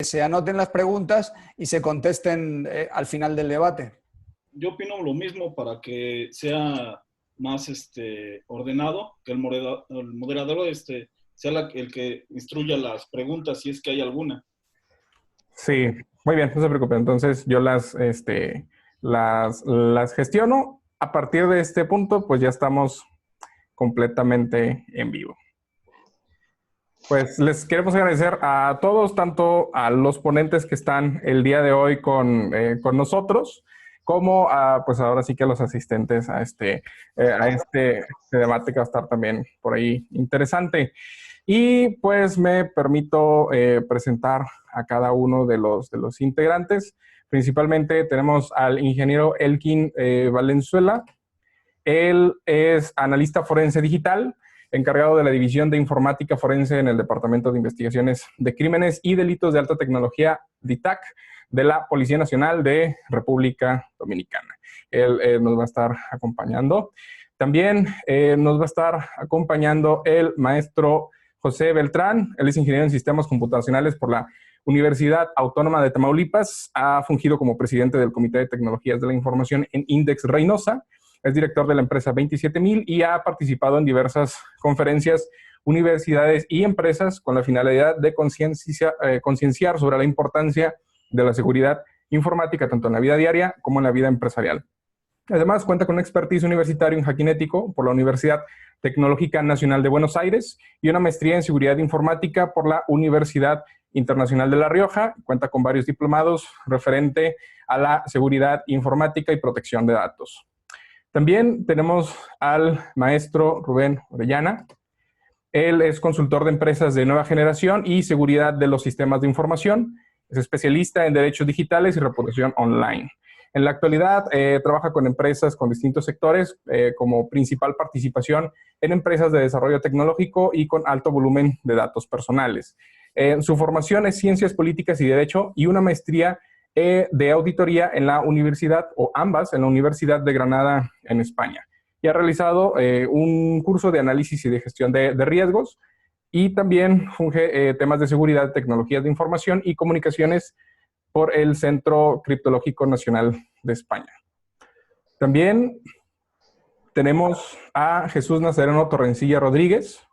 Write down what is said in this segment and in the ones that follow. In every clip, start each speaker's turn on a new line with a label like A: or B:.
A: se anoten las preguntas y se contesten al final del debate.
B: Yo opino lo mismo para que sea más ordenado, que el moderador sea el que instruya las preguntas si es que hay alguna.
C: Sí, muy bien, no se preocupen. Entonces yo las gestiono. A partir de este punto, pues ya estamos completamente en vivo. Pues les queremos agradecer a todos, tanto a los ponentes que están el día de hoy con nosotros, como a, pues ahora sí que a los asistentes a este debate que va a estar también por ahí interesante. Y pues me permito presentar a cada uno de los integrantes. Principalmente tenemos al ingeniero Elkin Valenzuela. Él es analista forense digital, encargado de la División de Informática Forense en el Departamento de Investigaciones de Crímenes y Delitos de Alta Tecnología, DITAC, de la Policía Nacional de República Dominicana. Él nos va a estar acompañando. También nos va a estar acompañando el maestro José Beltrán. Él es ingeniero en sistemas computacionales por la Universidad Autónoma de Tamaulipas. Ha fungido como presidente del Comité de Tecnologías de la Información en Index Reynosa. Es director de la empresa 27000 y ha participado en diversas conferencias, universidades y empresas con la finalidad de concienciar sobre la importancia de la seguridad informática tanto en la vida diaria como en la vida empresarial. Además, cuenta con un expertise universitario en hacking ético por la Universidad Tecnológica Nacional de Buenos Aires y una maestría en seguridad informática por la Universidad Internacional de La Rioja. Cuenta con varios diplomados referente a la seguridad informática y protección de datos. También tenemos al maestro Rubén Orellana. Él es consultor de empresas de nueva generación y seguridad de los sistemas de información. Es especialista en derechos digitales y reputación online. En la actualidad trabaja con empresas con distintos sectores como principal participación en empresas de desarrollo tecnológico y con alto volumen de datos personales. Su formación es Ciencias Políticas y Derecho y una maestría de auditoría en la universidad, o ambas, en la Universidad de Granada en España. Y ha realizado un curso de análisis y de gestión de riesgos y también funge temas de seguridad, tecnologías de información y comunicaciones por el Centro Criptológico Nacional de España. También tenemos a Jesús Nazareno Torrencilla Rodríguez.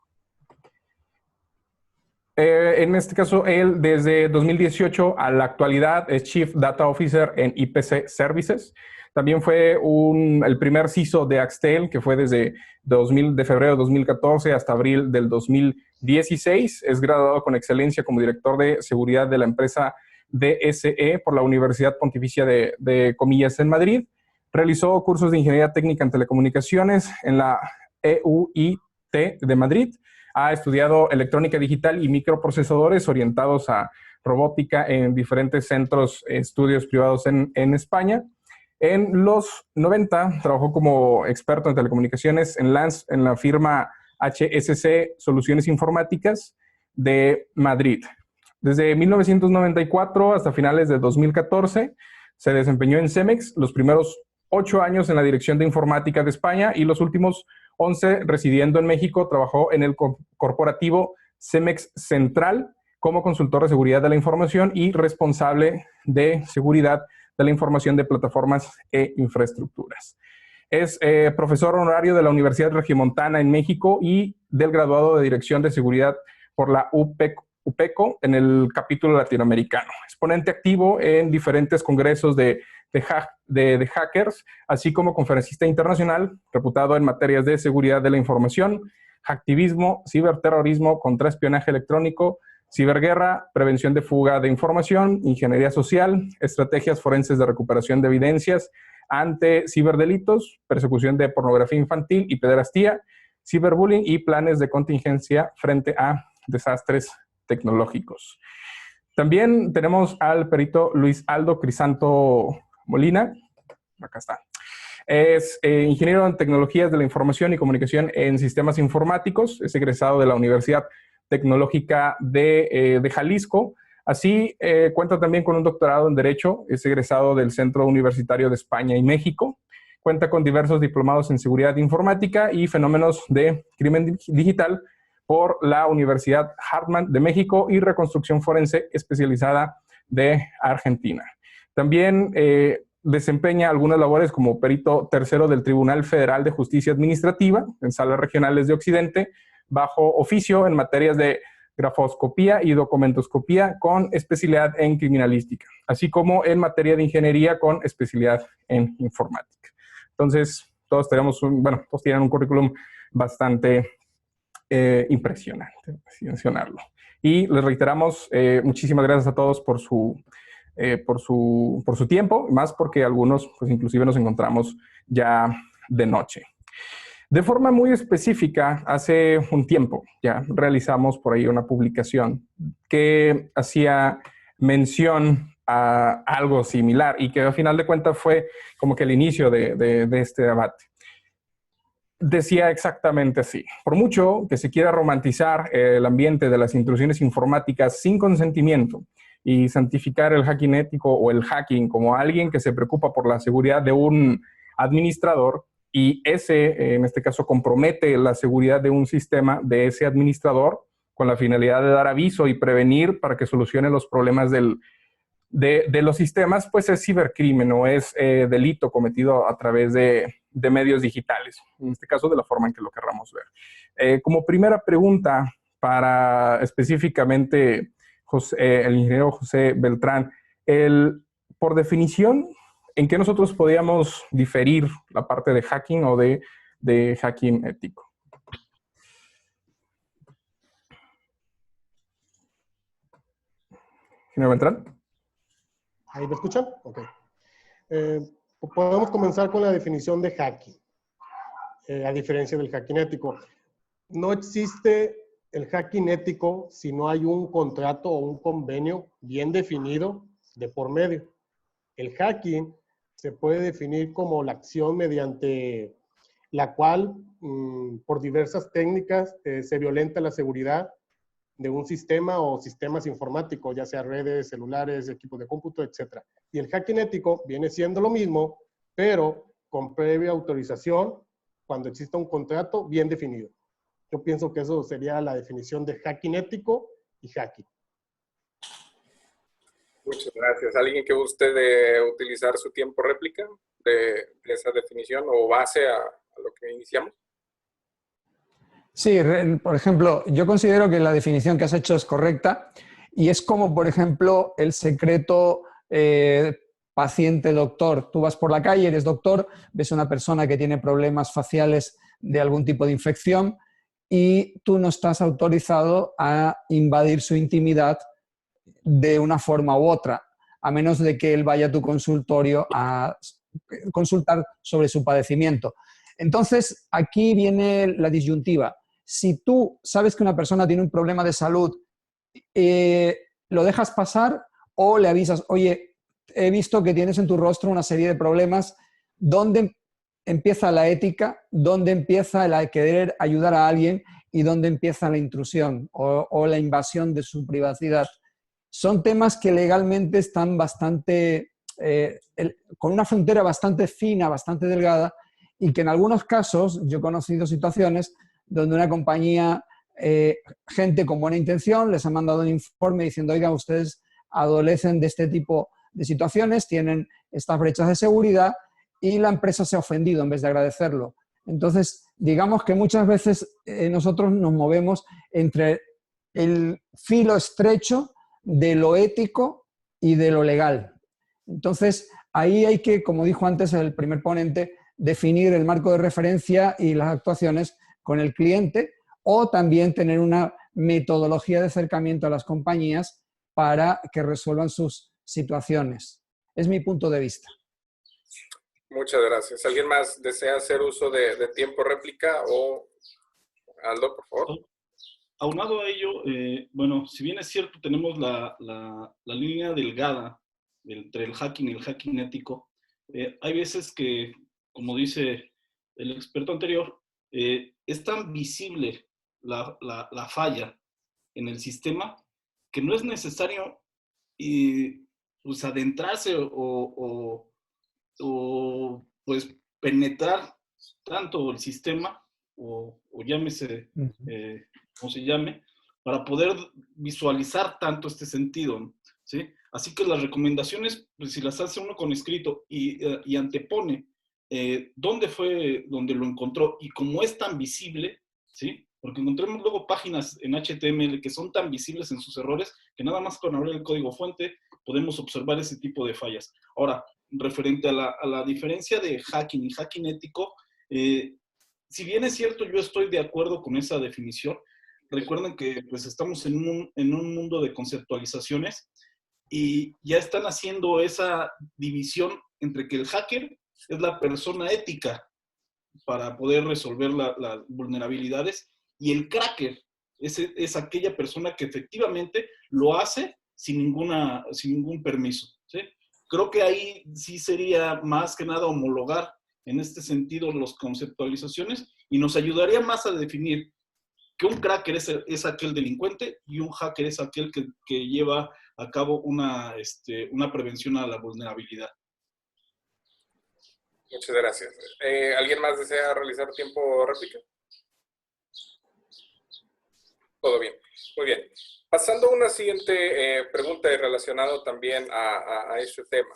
C: En este caso, él desde 2018 a la actualidad es Chief Data Officer en IPC Services. También fue el primer CISO de Axtel, que fue desde de febrero de 2014 hasta abril del 2016. Es graduado con excelencia como director de seguridad de la empresa DSE por la Universidad Pontificia de Comillas en Madrid. Realizó cursos de Ingeniería Técnica en Telecomunicaciones en la EUIT de Madrid. Ha estudiado electrónica digital y microprocesadores orientados a robótica en diferentes centros, estudios privados en España. En los 90 trabajó como experto en telecomunicaciones en la firma HSC Soluciones Informáticas de Madrid. Desde 1994 hasta finales de 2014 se desempeñó en Cemex, los primeros 8 años en la Dirección de Informática de España y los últimos 11 residiendo en México. Trabajó en el corporativo Cemex Central como consultor de seguridad de la información y responsable de seguridad de la información de plataformas e infraestructuras. Es profesor honorario de la Universidad Regiomontana en México y del graduado de Dirección de Seguridad por la UPECO en el capítulo latinoamericano. Es ponente activo en diferentes congresos de hackers, así como conferencista internacional, reputado en materias de seguridad de la información, hacktivismo, ciberterrorismo, contraespionaje electrónico, ciberguerra, prevención de fuga de información, ingeniería social, estrategias forenses de recuperación de evidencias ante ciberdelitos, persecución de pornografía infantil y pederastía, ciberbullying y planes de contingencia frente a desastres tecnológicos. También tenemos al perito Luis Aldo Crisanto Molina. Acá está. Es ingeniero en tecnologías de la información y comunicación en sistemas informáticos. Es egresado de la Universidad Tecnológica de Jalisco. Así, cuenta también con un doctorado en Derecho. Es egresado del Centro Universitario de España y México. Cuenta con diversos diplomados en seguridad informática y fenómenos de crimen digital por la Universidad Hartman de México y Reconstrucción Forense especializada de Argentina. También desempeña algunas labores como perito tercero del Tribunal Federal de Justicia Administrativa en salas regionales de Occidente, bajo oficio en materias de grafoscopía y documentoscopía con especialidad en criminalística, así como en materia de ingeniería con especialidad en informática. Entonces, todos tienen un currículum bastante impresionante, así mencionarlo. Y les reiteramos, muchísimas gracias a todos por su tiempo, más porque algunos, pues inclusive nos encontramos ya de noche. De forma muy específica, hace un tiempo ya realizamos por ahí una publicación que hacía mención a algo similar y que al final de cuentas fue como que el inicio de este debate. Decía exactamente así: por mucho que se quiera romantizar el ambiente de las intrusiones informáticas sin consentimiento y santificar el hacking ético o el hacking como alguien que se preocupa por la seguridad de un administrador, y ese, en este caso, compromete la seguridad de un sistema de ese administrador con la finalidad de dar aviso y prevenir para que solucione los problemas de los sistemas, pues es cibercrimen o es delito cometido a través de medios digitales, en este caso de la forma en que lo querramos ver. Como primera pregunta para específicamente el ingeniero José Beltrán, por definición, ¿en qué nosotros podríamos diferir la parte de hacking o de hacking ético? ¿Ingeniero Beltrán?
D: ¿Ahí me escuchan? Ok. Podemos comenzar con la definición de hacking, a diferencia del hacking ético. No existe el hacking ético si no hay un contrato o un convenio bien definido de por medio. El hacking se puede definir como la acción mediante la cual, por diversas técnicas, se violenta la seguridad de un sistema o sistemas informáticos, ya sea redes, celulares, equipos de cómputo, etc. Y el hacking ético viene siendo lo mismo, pero con previa autorización cuando exista un contrato bien definido. Yo pienso que eso sería la definición de hacking ético y hacking.
C: Muchas gracias. ¿Alguien que guste de utilizar su tiempo réplica de esa definición o base a lo que iniciamos?
A: Sí, por ejemplo, yo considero que la definición que has hecho es correcta y es como, por ejemplo, el secreto paciente-doctor. Tú vas por la calle, eres doctor, ves a una persona que tiene problemas faciales de algún tipo de infección y tú no estás autorizado a invadir su intimidad de una forma u otra, a menos de que él vaya a tu consultorio a consultar sobre su padecimiento. Entonces, aquí viene la disyuntiva. Si tú sabes que una persona tiene un problema de salud, ¿lo dejas pasar o le avisas, oye, he visto que tienes en tu rostro una serie de problemas? ¿Dónde empieza la ética? ¿Dónde empieza el querer ayudar a alguien? ¿Y dónde empieza la intrusión o la invasión de su privacidad? Son temas que legalmente están bastante, con una frontera bastante fina, bastante delgada, y que en algunos casos yo he conocido situaciones donde una compañía, gente con buena intención, les ha mandado un informe diciendo, oigan, ustedes adolecen de este tipo de situaciones, tienen estas brechas de seguridad, y la empresa se ha ofendido en vez de agradecerlo. Entonces, digamos que muchas veces nosotros nos movemos entre el filo estrecho de lo ético y de lo legal. Entonces, ahí hay que, como dijo antes el primer ponente, definir el marco de referencia y las actuaciones con el cliente, o también tener una metodología de acercamiento a las compañías para que resuelvan sus situaciones. Es mi punto de vista.
C: Muchas gracias. ¿Alguien más desea hacer uso de tiempo réplica? O Aldo, por favor.
B: Aunado a ello, bueno, si bien es cierto, tenemos la línea delgada entre el hacking y el hacking ético, hay veces que, como dice el experto anterior, es tan visible la falla en el sistema que no es necesario pues, adentrarse o pues penetrar tanto el sistema o llámese como se llame, para poder visualizar tanto este sentido, ¿sí? Así que las recomendaciones, pues, si las hace uno con escrito y antepone dónde fue donde lo encontró y como es tan visible, ¿sí? Porque encontramos luego páginas en HTML que son tan visibles en sus errores que nada más con abrir el código fuente podemos observar ese tipo de fallas. Ahora, referente a la diferencia de hacking y hacking ético, si bien es cierto, yo estoy de acuerdo con esa definición. Recuerden que pues, estamos en un mundo de conceptualizaciones y ya están haciendo esa división entre que el hacker es la persona ética para poder resolver las vulnerabilidades y el cracker es aquella persona que efectivamente lo hace sin ningún permiso, ¿sí? Creo que ahí sí sería más que nada homologar en este sentido las conceptualizaciones y nos ayudaría más a definir que un cracker es aquel delincuente y un hacker es aquel que lleva a cabo una prevención a la vulnerabilidad.
C: Muchas gracias. ¿Alguien más desea realizar tiempo réplica? Todo bien. Muy bien. Pasando a una siguiente pregunta y relacionado también a este tema.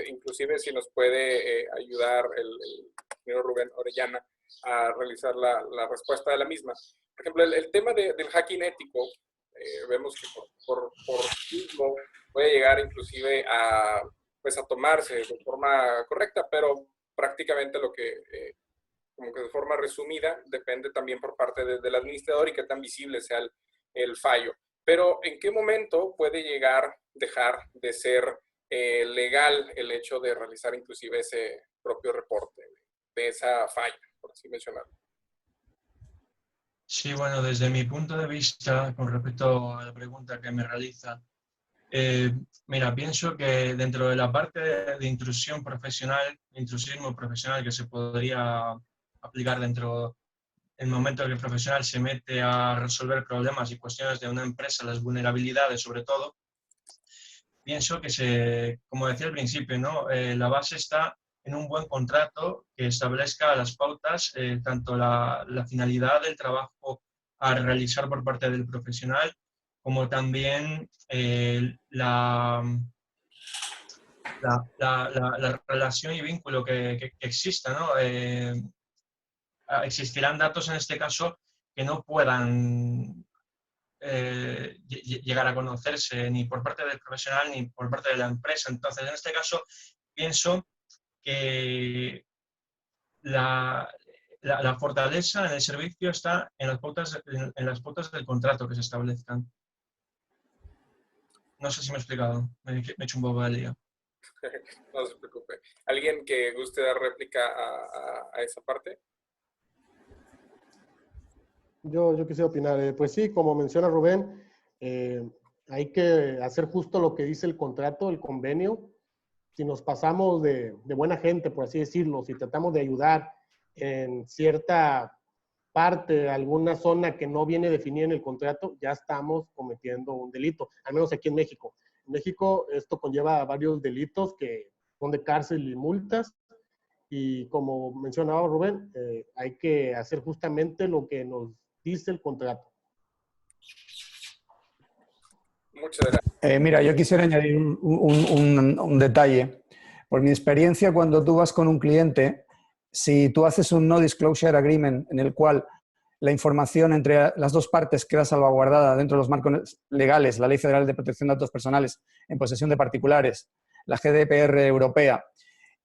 C: Inclusive si nos puede ayudar el señor Rubén Orellana a realizar la respuesta de la misma. Por ejemplo, el tema del hacking ético, vemos que por mismo puede llegar inclusive a tomarse de forma correcta, pero prácticamente lo que, como que de forma resumida, depende también por parte del administrador y qué tan visible sea el fallo. Pero ¿en qué momento puede dejar de ser legal el hecho de realizar inclusive ese propio reporte de esa falla, por así mencionarlo?
E: Sí, bueno, desde mi punto de vista, con respecto a la pregunta que me realiza, mira, pienso que dentro de la parte de intrusismo profesional que se podría aplicar dentro del momento en que el profesional se mete a resolver problemas y cuestiones de una empresa, las vulnerabilidades sobre todo, pienso que como decía al principio, ¿no? La base está en un buen contrato que establezca las pautas, tanto la finalidad del trabajo a realizar por parte del profesional, como también la relación y vínculo que exista, ¿no? Existirán datos en este caso que no puedan llegar a conocerse ni por parte del profesional ni por parte de la empresa. Entonces, en este caso, pienso que la fortaleza en el servicio está en las pautas del contrato que se establezcan. No sé si me he explicado, me he hecho un poco de lío.
C: No se preocupe. ¿Alguien que guste dar réplica a esa parte?
D: Yo quisiera opinar. Pues sí, como menciona Rubén, hay que hacer justo lo que dice el contrato, el convenio. Si nos pasamos de buena gente, por así decirlo, si tratamos de ayudar en cierta parte, alguna zona que no viene definida en el contrato, ya estamos cometiendo un delito, al menos aquí en México. En México esto conlleva varios delitos que son de cárcel y multas, y como mencionaba Rubén, hay que hacer justamente lo que nos dice el contrato.
C: Muchas gracias.
A: Mira, yo quisiera añadir un detalle. Por mi experiencia, cuando tú vas con un cliente, si tú haces un no disclosure agreement en el cual la información entre las dos partes queda salvaguardada dentro de los marcos legales, la Ley Federal de Protección de Datos Personales en posesión de particulares, la GDPR europea,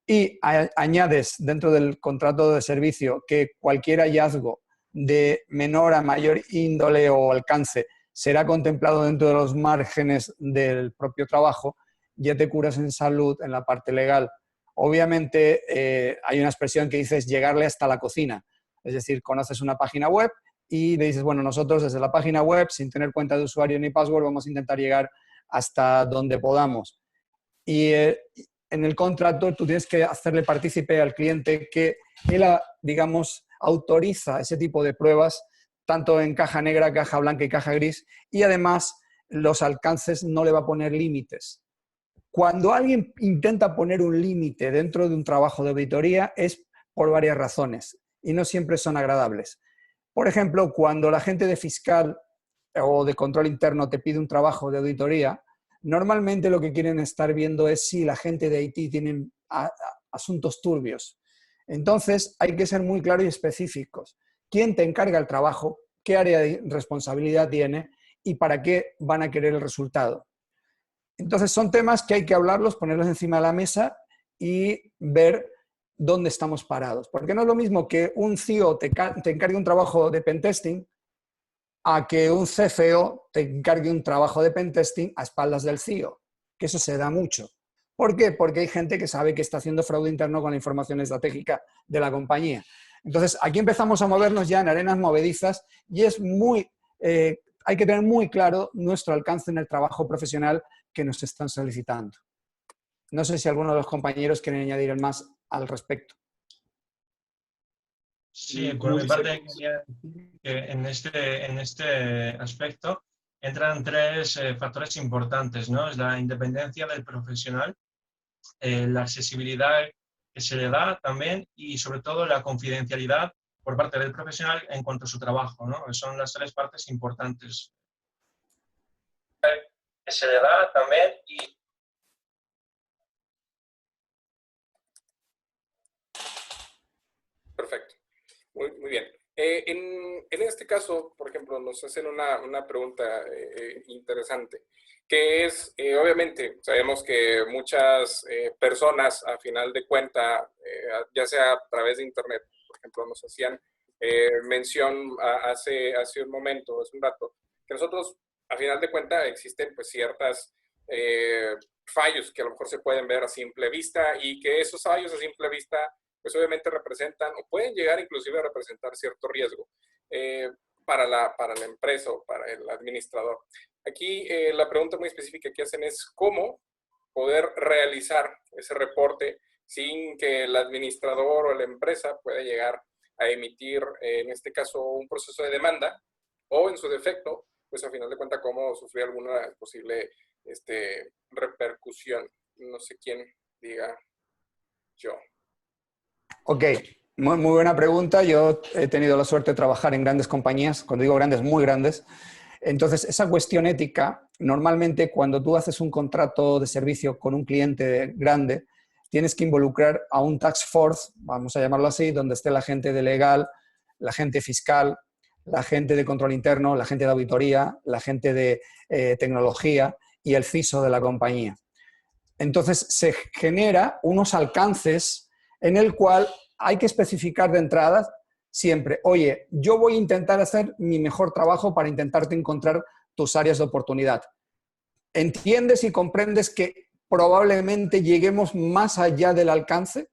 A: y añades dentro del contrato de servicio que cualquier hallazgo de menor a mayor índole o alcance será contemplado dentro de los márgenes del propio trabajo, ya te curas en salud en la parte legal. Obviamente hay una expresión que dices llegarle hasta la cocina. Es decir, conoces una página web y le dices, bueno, nosotros desde la página web, sin tener cuenta de usuario ni password, vamos a intentar llegar hasta donde podamos. Y en el contrato tú tienes que hacerle partícipe al cliente que él, digamos, autoriza ese tipo de pruebas, tanto en caja negra, caja blanca y caja gris, y además los alcances no le va a poner límites. Cuando alguien intenta poner un límite dentro de un trabajo de auditoría es por varias razones y no siempre son agradables. Por ejemplo, cuando la gente de fiscal o de control interno te pide un trabajo de auditoría, normalmente lo que quieren estar viendo es si la gente de IT tiene asuntos turbios. Entonces, hay que ser muy claros y específicos. ¿Quién te encarga el trabajo? ¿Qué área de responsabilidad tiene? ¿Y para qué van a querer el resultado? Entonces, son temas que hay que hablarlos, ponerlos encima de la mesa y ver dónde estamos parados. Porque no es lo mismo que un CIO te encargue un trabajo de pentesting a que un CFO te encargue un trabajo de pentesting a espaldas del CIO, que eso se da mucho. ¿Por qué? Porque hay gente que sabe que está haciendo fraude interno con la información estratégica de la compañía. Entonces, aquí empezamos a movernos ya en arenas movedizas y es hay que tener muy claro nuestro alcance en el trabajo profesional que nos están solicitando. No sé si alguno de los compañeros quiere añadir más al respecto.
E: Sí, por
B: Como
E: mi
B: dice,
E: parte, quería decir que en este aspecto entran tres factores importantes, ¿no? Es la independencia del profesional, la accesibilidad que se le da también y sobre todo la confidencialidad por parte del profesional en cuanto a su trabajo, ¿no? Son las tres partes importantes. Que se le da también y...
C: Perfecto. Muy bien. En este caso, por ejemplo, nos hacen una pregunta interesante, que es, obviamente, sabemos que muchas personas, a final de cuenta, ya sea a través de Internet, por ejemplo, nos hacían mención hace un momento, hace un rato, que nosotros, a final de cuenta, existen pues ciertas fallos que a lo mejor se pueden ver a simple vista y que esos fallos a simple vista pues obviamente representan o pueden llegar inclusive a representar cierto riesgo para la empresa o para el administrador. Aquí la pregunta muy específica que hacen es cómo poder realizar ese reporte sin que el administrador o la empresa pueda llegar a emitir, en este caso, un proceso de demanda o en su defecto, pues a final de cuentas, cómo sufrir alguna posible repercusión. No sé quién diga yo.
A: Ok, muy buena pregunta. Yo he tenido la suerte de trabajar en grandes compañías, cuando digo grandes, muy grandes. Entonces, esa cuestión ética, normalmente cuando tú haces un contrato de servicio con un cliente grande, tienes que involucrar a un task force, vamos a llamarlo así, donde esté la gente de legal, la gente fiscal, la gente de control interno, la gente de auditoría, la gente de tecnología y el CISO de la compañía. Entonces, se genera unos alcances en el cual hay que especificar de entrada siempre, oye, yo voy a intentar hacer mi mejor trabajo para intentarte encontrar tus áreas de oportunidad. ¿Entiendes y comprendes que probablemente lleguemos más allá del alcance?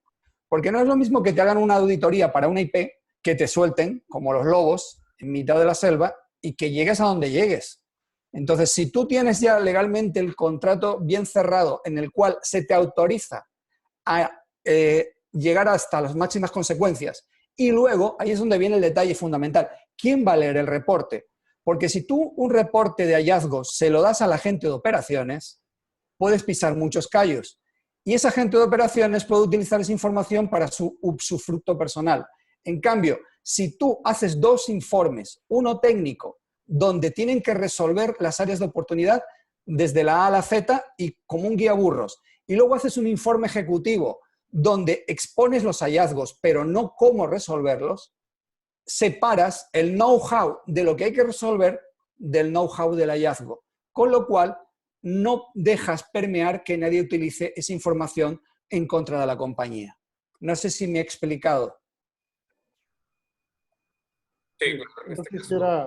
A: Porque no es lo mismo que te hagan una auditoría para una IP, que te suelten, como los lobos, en mitad de la selva, y que llegues a donde llegues. Entonces, si tú tienes ya legalmente el contrato bien cerrado en el cual se te autoriza a llegar hasta las máximas consecuencias y luego, ahí es donde viene el detalle fundamental, ¿quién va a leer el reporte? Porque si tú un reporte de hallazgos se lo das a la gente de operaciones, puedes pisar muchos callos. Y esa gente de operaciones puede utilizar esa información para su usufructo personal. En cambio, si tú haces dos informes, uno técnico, donde tienen que resolver las áreas de oportunidad desde la A a la Z y como un guía burros, y luego haces un informe ejecutivo donde expones los hallazgos, pero no cómo resolverlos, separas el know-how de lo que hay que resolver del know-how del hallazgo. Con lo cual, no dejas permear que nadie utilice esa información en contra de la compañía. No sé si me he explicado.
C: Sí,
D: Yo quisiera...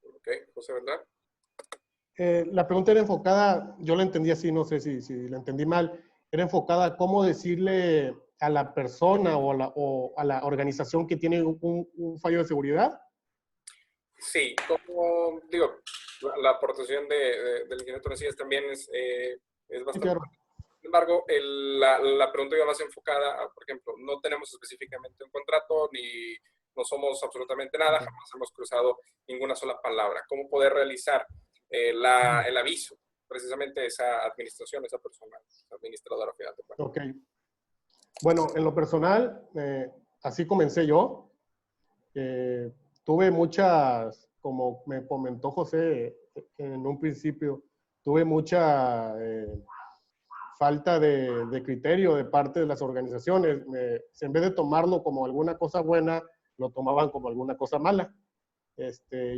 C: Ok, José, ¿verdad?
D: La pregunta era enfocada, yo la entendí así, no sé si la entendí mal, era enfocada a cómo decirle a la persona o a la organización que tiene un fallo de seguridad.
C: Sí, como digo, la aportación del ingeniero Torrecillas también es bastante...
D: Claro.
C: Sin embargo, la pregunta iba más enfocada a, por ejemplo, no tenemos específicamente un contrato ni no somos absolutamente nada, jamás hemos cruzado ninguna sola palabra. ¿Cómo poder realizar el aviso? Precisamente esa administración, esa persona, esa administradora final de cuentas.
D: Ok. Bueno, en lo personal, así comencé yo. tuve muchas, como me comentó José en un principio, tuve mucha falta de criterio de parte de las organizaciones. En vez de tomarlo como alguna cosa buena, lo tomaban como alguna cosa mala.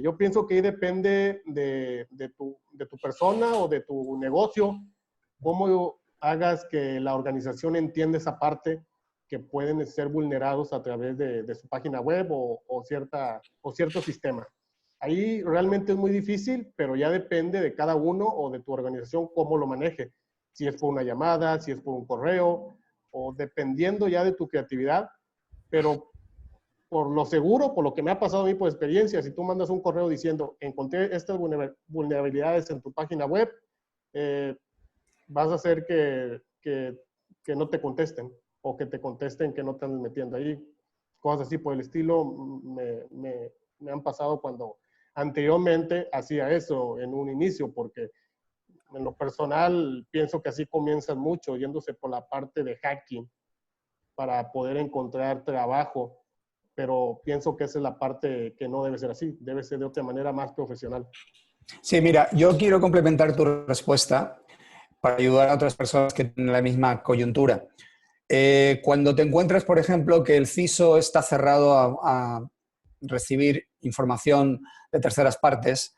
D: Yo pienso que ahí depende de tu persona o de tu negocio, cómo hagas que la organización entienda esa parte, que pueden ser vulnerados a través de su página web o cierto sistema. Ahí realmente es muy difícil, pero ya depende de cada uno o de tu organización cómo lo maneje. Si es por una llamada, si es por un correo, o dependiendo ya de tu creatividad. Pero por lo seguro, por lo que me ha pasado a mí por experiencia, si tú mandas un correo diciendo, encontré estas vulnerabilidades en tu página web, vas a hacer que no te contesten, o que te contesten que no te andes metiendo ahí. Cosas así por el estilo me han pasado cuando anteriormente hacía eso en un inicio, porque en lo personal pienso que así comienzan mucho, yéndose por la parte de hacking para poder encontrar trabajo, pero pienso que esa es la parte que no debe ser así, debe ser de otra manera más profesional.
A: Sí, mira, yo quiero complementar tu respuesta para ayudar a otras personas que tienen la misma coyuntura. Cuando te encuentras, por ejemplo, que el CISO está cerrado a recibir información de terceras partes,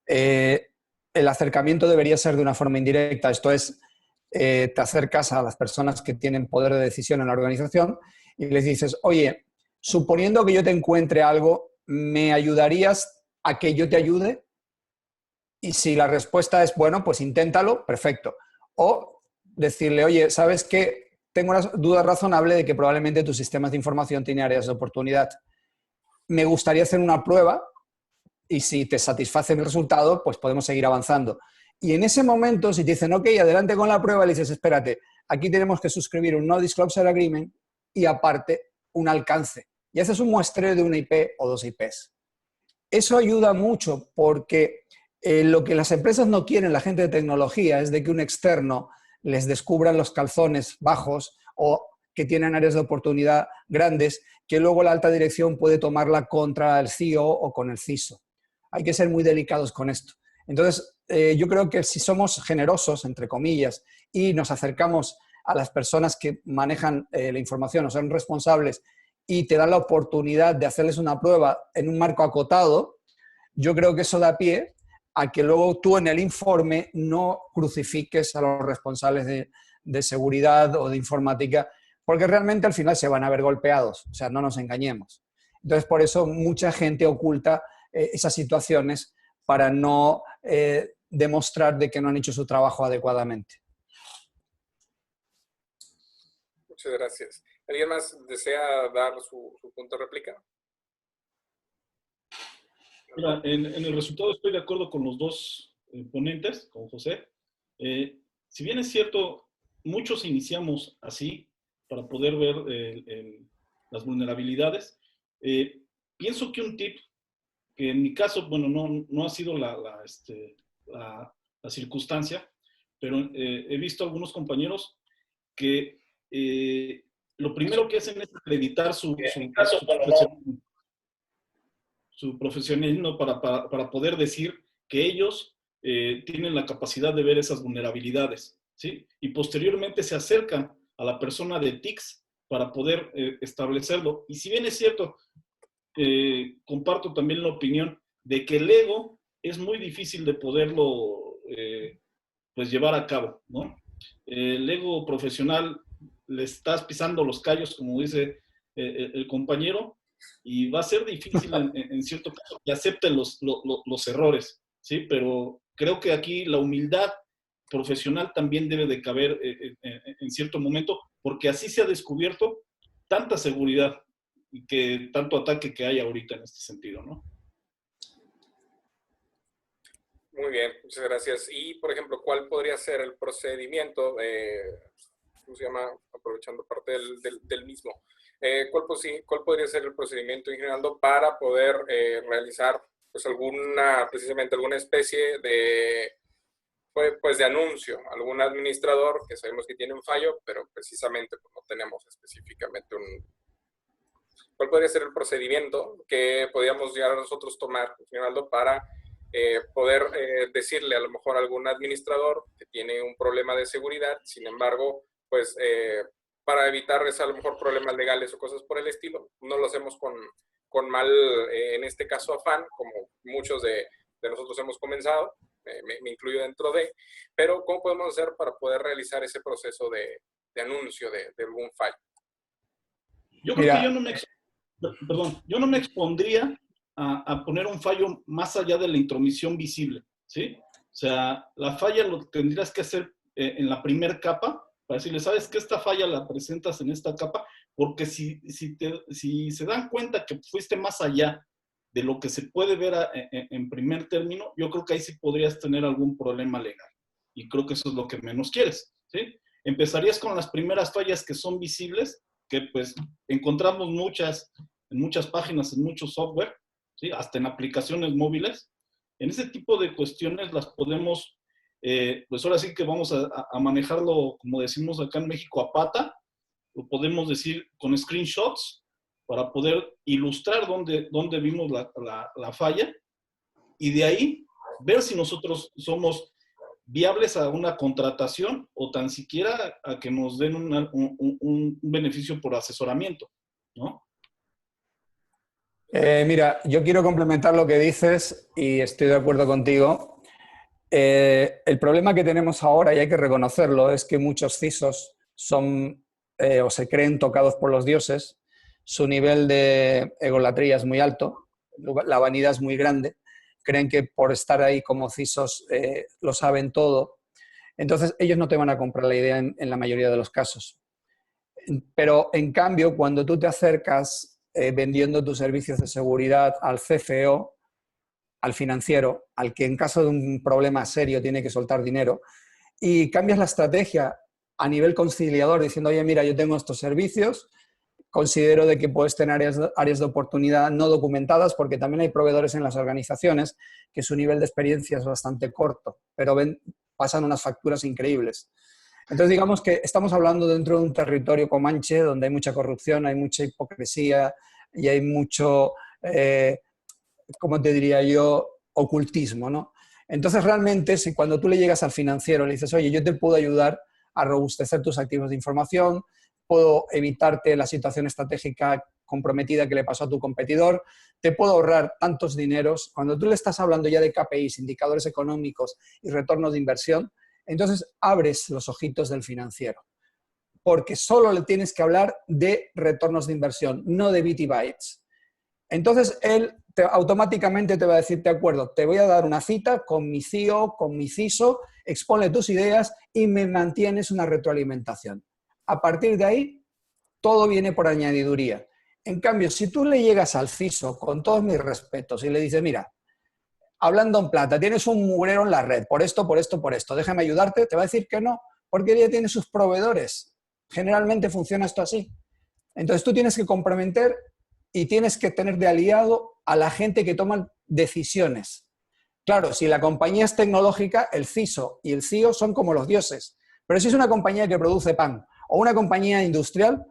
A: el acercamiento debería ser de una forma indirecta. Esto es, te acercas a las personas que tienen poder de decisión en la organización y les dices, oye, suponiendo que yo te encuentre algo, ¿me ayudarías a que yo te ayude? Y si la respuesta es, bueno, pues inténtalo, perfecto. O decirle, oye, ¿sabes qué? Tengo una duda razonable de que probablemente tus sistemas de información tienen áreas de oportunidad. Me gustaría hacer una prueba y si te satisface el resultado, pues podemos seguir avanzando. Y en ese momento, si te dicen, ok, adelante con la prueba, le dices, espérate, aquí tenemos que suscribir un No Disclosure Agreement y aparte un alcance. Y haces un muestreo de una IP o dos IPs. Eso ayuda mucho porque lo que las empresas no quieren, la gente de tecnología, es de que un externo les descubran los calzones bajos o que tienen áreas de oportunidad grandes, que luego la alta dirección puede tomarla contra el CEO o con el CISO. Hay que ser muy delicados con esto. Entonces, yo creo que si somos generosos, entre comillas, y nos acercamos a las personas que manejan la información o son responsables y te dan la oportunidad de hacerles una prueba en un marco acotado, yo creo que eso da pie a que luego tú en el informe no crucifiques a los responsables de seguridad o de informática, porque realmente al final se van a ver golpeados, o sea, no nos engañemos. Entonces, por eso mucha gente oculta esas situaciones para no demostrar de que no han hecho su trabajo adecuadamente.
C: Muchas gracias. ¿Alguien más desea dar su punto de réplica?
B: Mira, en el resultado estoy de acuerdo con los dos ponentes, con José. Si bien es cierto, muchos iniciamos así para poder ver las vulnerabilidades. Pienso que un tip, que en mi caso, bueno, no ha sido la circunstancia, pero he visto algunos compañeros que lo primero que hacen es acreditar su profesionalismo para poder decir que ellos tienen la capacidad de ver esas vulnerabilidades, ¿sí? Y posteriormente se acercan a la persona de TICS para poder establecerlo. Y si bien es cierto, comparto también la opinión de que el ego es muy difícil de poderlo pues llevar a cabo, ¿no? El ego profesional le estás pisando los callos, como dice el compañero, y va a ser difícil en cierto caso que acepten los errores, ¿sí? Pero creo que aquí la humildad profesional también debe de caber en cierto momento, porque así se ha descubierto tanta seguridad y que tanto ataque que hay ahorita en este sentido, ¿no?
C: Muy bien, muchas gracias. Y, por ejemplo, ¿cuál podría ser el procedimiento, ¿cómo se llama? Aprovechando parte del mismo. ¿Cuál podría ser el procedimiento, ingeniero, para poder realizar pues precisamente alguna especie de, pues, de anuncio? Algún administrador que sabemos que tiene un fallo, pero precisamente pues, no tenemos específicamente ¿Cuál podría ser el procedimiento que podríamos llegar a nosotros tomar, Leonardo, para poder decirle a lo mejor a algún administrador que tiene un problema de seguridad, sin embargo, pues para evitar a lo mejor problemas legales o cosas por el estilo, no lo hacemos con mal, en este caso, afán, como muchos de nosotros hemos comenzado, me incluyo dentro de, pero ¿cómo podemos hacer para poder realizar ese proceso de anuncio de algún fallo?
B: Yo creo que yo no me expondría a poner un fallo más allá de la intromisión visible, ¿sí? O sea, la falla lo tendrías que hacer en la primera capa, para decirle, ¿sabes qué? Esta falla la presentas en esta capa, porque si se dan cuenta que fuiste más allá de lo que se puede ver en primer término, yo creo que ahí sí podrías tener algún problema legal. Y creo que eso es lo que menos quieres, ¿sí? Empezarías con las primeras fallas que son visibles, que pues encontramos en muchas páginas, en muchos software, ¿sí? Hasta en aplicaciones móviles. En ese tipo de cuestiones las podemos, pues ahora sí que vamos a manejarlo, como decimos acá en México, a pata, lo podemos decir con screenshots, para poder ilustrar dónde vimos la falla, y de ahí ver si nosotros somos viables a una contratación o tan siquiera a que nos den un beneficio por asesoramiento, ¿no?
A: Mira, yo quiero complementar lo que dices y estoy de acuerdo contigo. El problema que tenemos ahora, y hay que reconocerlo, es que muchos CISOs son o se creen tocados por los dioses, su nivel de egolatría es muy alto, la vanidad es muy grande, creen que por estar ahí como CISOs lo saben todo, entonces ellos no te van a comprar la idea en la mayoría de los casos. Pero en cambio, cuando tú te acercas vendiendo tus servicios de seguridad al CFO, al financiero, al que en caso de un problema serio tiene que soltar dinero, y cambias la estrategia a nivel conciliador diciendo, oye, mira, yo tengo estos servicios, considero de que puedes tener áreas de oportunidad no documentadas, porque también hay proveedores en las organizaciones que su nivel de experiencia es bastante corto, pero pasan unas facturas increíbles. Entonces, digamos que estamos hablando dentro de un territorio comanche donde hay mucha corrupción, hay mucha hipocresía y hay mucho, ¿cómo te diría yo?, ocultismo, ¿no? Entonces, realmente, si cuando tú le llegas al financiero le dices, oye, yo te puedo ayudar a robustecer tus activos de información, puedo evitarte la situación estratégica comprometida que le pasó a tu competidor, te puedo ahorrar tantos dineros. Cuando tú le estás hablando ya de KPIs, indicadores económicos y retornos de inversión, entonces abres los ojitos del financiero, porque solo le tienes que hablar de retornos de inversión, no de bit y bytes. Entonces él automáticamente te va a decir, de acuerdo, te voy a dar una cita con mi CIO, con mi CISO, exponle tus ideas y me mantienes una retroalimentación. A partir de ahí, todo viene por añadiduría. En cambio, si tú le llegas al CISO, con todos mis respetos, y le dices, mira, hablando en plata, tienes un mugrero en la red, por esto, por esto, por esto, déjame ayudarte, te va a decir que no, porque ya tiene sus proveedores. Generalmente funciona esto así. Entonces tú tienes que comprometer y tienes que tener de aliado a la gente que toma decisiones. Claro, si la compañía es tecnológica, el CISO y el CIO son como los dioses. Pero si es una compañía que produce pan o una compañía industrial,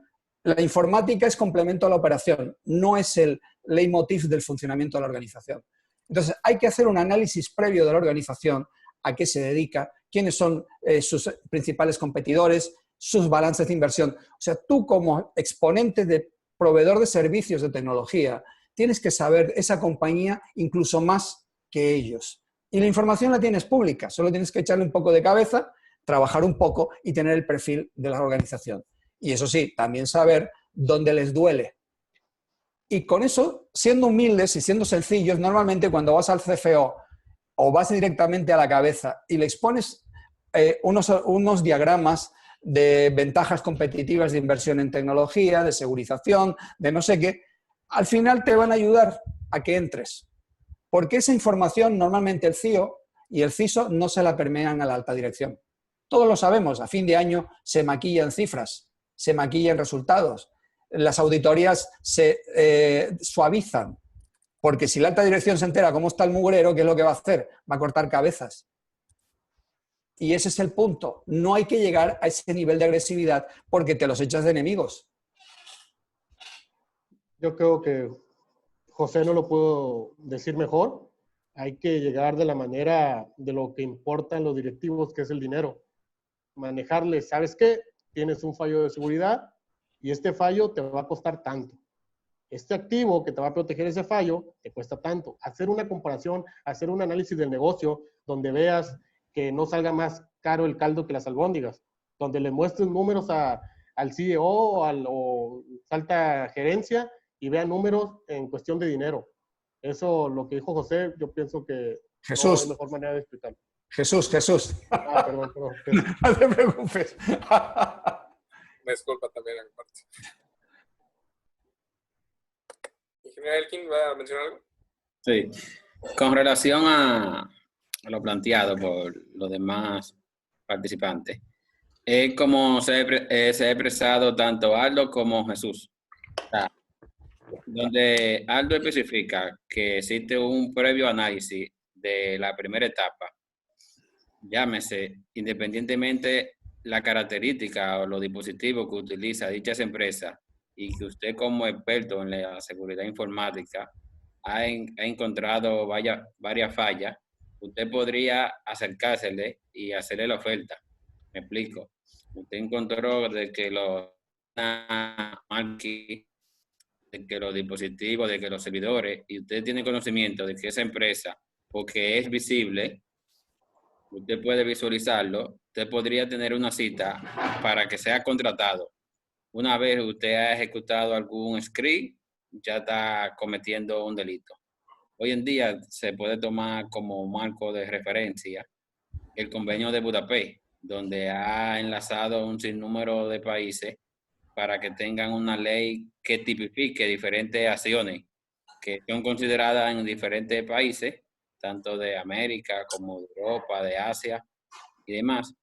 A: la informática es complemento a la operación, no es el leitmotiv del funcionamiento de la organización. Entonces, hay que hacer un análisis previo de la organización, a qué se dedica, quiénes son sus principales competidores, sus balances de inversión. O sea, tú como exponente de proveedor de servicios de tecnología, tienes que saber esa compañía incluso más que ellos. Y la información la tienes pública, solo tienes que echarle un poco de cabeza, trabajar un poco y tener el perfil de la organización. Y eso sí, también saber dónde les duele. Y con eso, siendo humildes y siendo sencillos, normalmente cuando vas al CFO o vas directamente a la cabeza y le expones unos diagramas de ventajas competitivas de inversión en tecnología, de segurización, de no sé qué, al final te van a ayudar a que entres. Porque esa información normalmente el CIO y el CISO no se la permean a la alta dirección. Todos lo sabemos, a fin de año se maquillan cifras, se maquillan resultados. Las auditorías se suavizan, porque si la alta dirección se entera cómo está el mugrero, ¿qué es lo que va a hacer? Va a cortar cabezas. Y ese es el punto. No hay que llegar a ese nivel de agresividad porque te los echas de enemigos.
D: Yo creo que José no lo puedo decir mejor. Hay que llegar de la manera de lo que importan los directivos, que es el dinero. Manejarle, ¿sabes qué? Tienes un fallo de seguridad y este fallo te va a costar tanto. Este activo que te va a proteger ese fallo te cuesta tanto. Hacer una comparación, hacer un análisis del negocio donde veas que no salga más caro el caldo que las albóndigas, donde le muestres números al CEO o alta gerencia y vean números en cuestión de dinero. Eso, lo que dijo José, yo pienso que no
A: Jesús,
D: es la mejor manera de explicarlo.
A: Jesús.
D: Perdón.
A: No te preocupes.
C: Me disculpa también a mi parte. ¿Ingeniero Elkin va a mencionar algo?
F: Sí, con relación a lo planteado por los demás participantes, es como se ha expresado tanto Aldo como Jesús. O sea, donde Aldo especifica que existe un previo análisis de la primera etapa, llámese independientemente la característica o los dispositivos que utiliza dichas empresas y que usted como experto en la seguridad informática ha encontrado varias fallas, usted podría acercársele y hacerle la oferta. Me explico. Usted encontró de que de que los dispositivos, de que los servidores, y usted tiene conocimiento de que esa empresa, porque es visible, usted puede visualizarlo, usted podría tener una cita para que sea contratado. Una vez usted ha ejecutado algún script, ya está cometiendo un delito. Hoy en día se puede tomar como marco de referencia el convenio de Budapest, donde ha enlazado un sinnúmero de países para que tengan una ley que tipifique diferentes acciones que son consideradas en diferentes países, tanto de América como de Europa, de Asia y demás,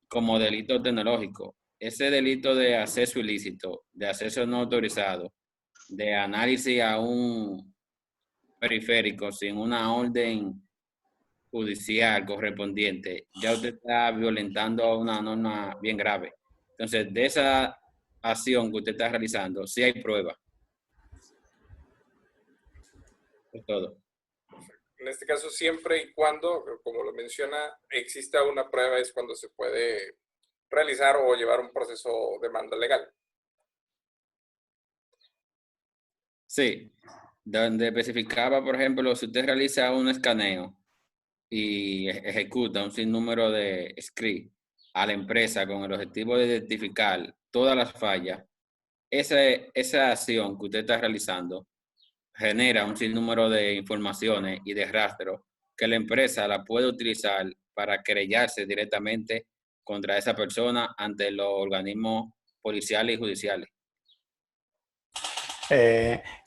F: como delito tecnológico. Ese delito de acceso ilícito, de acceso no autorizado, de análisis a un periférico sin una orden judicial correspondiente, ya usted está violentando una norma bien grave. Entonces, de esa acción que usted está realizando, sí hay prueba. Es todo.
C: En este caso, siempre y cuando, como lo menciona, exista una prueba, es cuando se puede realizar o llevar un proceso de demanda legal.
F: Sí, donde especificaba, por ejemplo, si usted realiza un escaneo y ejecuta un sinnúmero de scripts a la empresa con el objetivo de identificar todas las fallas, esa acción que usted está realizando genera un sinnúmero de informaciones y de rastro que la empresa la puede utilizar para querellarse directamente contra esa persona ante los organismos policiales y judiciales.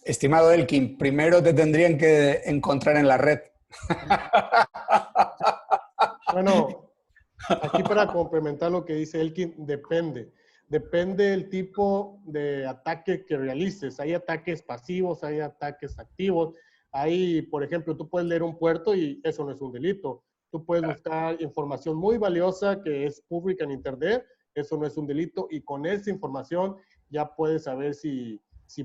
A: Estimado Elkin, primero te tendrían que encontrar en la red.
D: Bueno, aquí para complementar lo que dice Elkin, depende. Depende del tipo de ataque que realices. Hay ataques pasivos, hay ataques activos. Hay, por ejemplo, tú puedes leer un puerto y eso no es un delito. Tú puedes buscar información muy valiosa que es pública en Internet, eso no es un delito. Y con esa información ya puedes saber si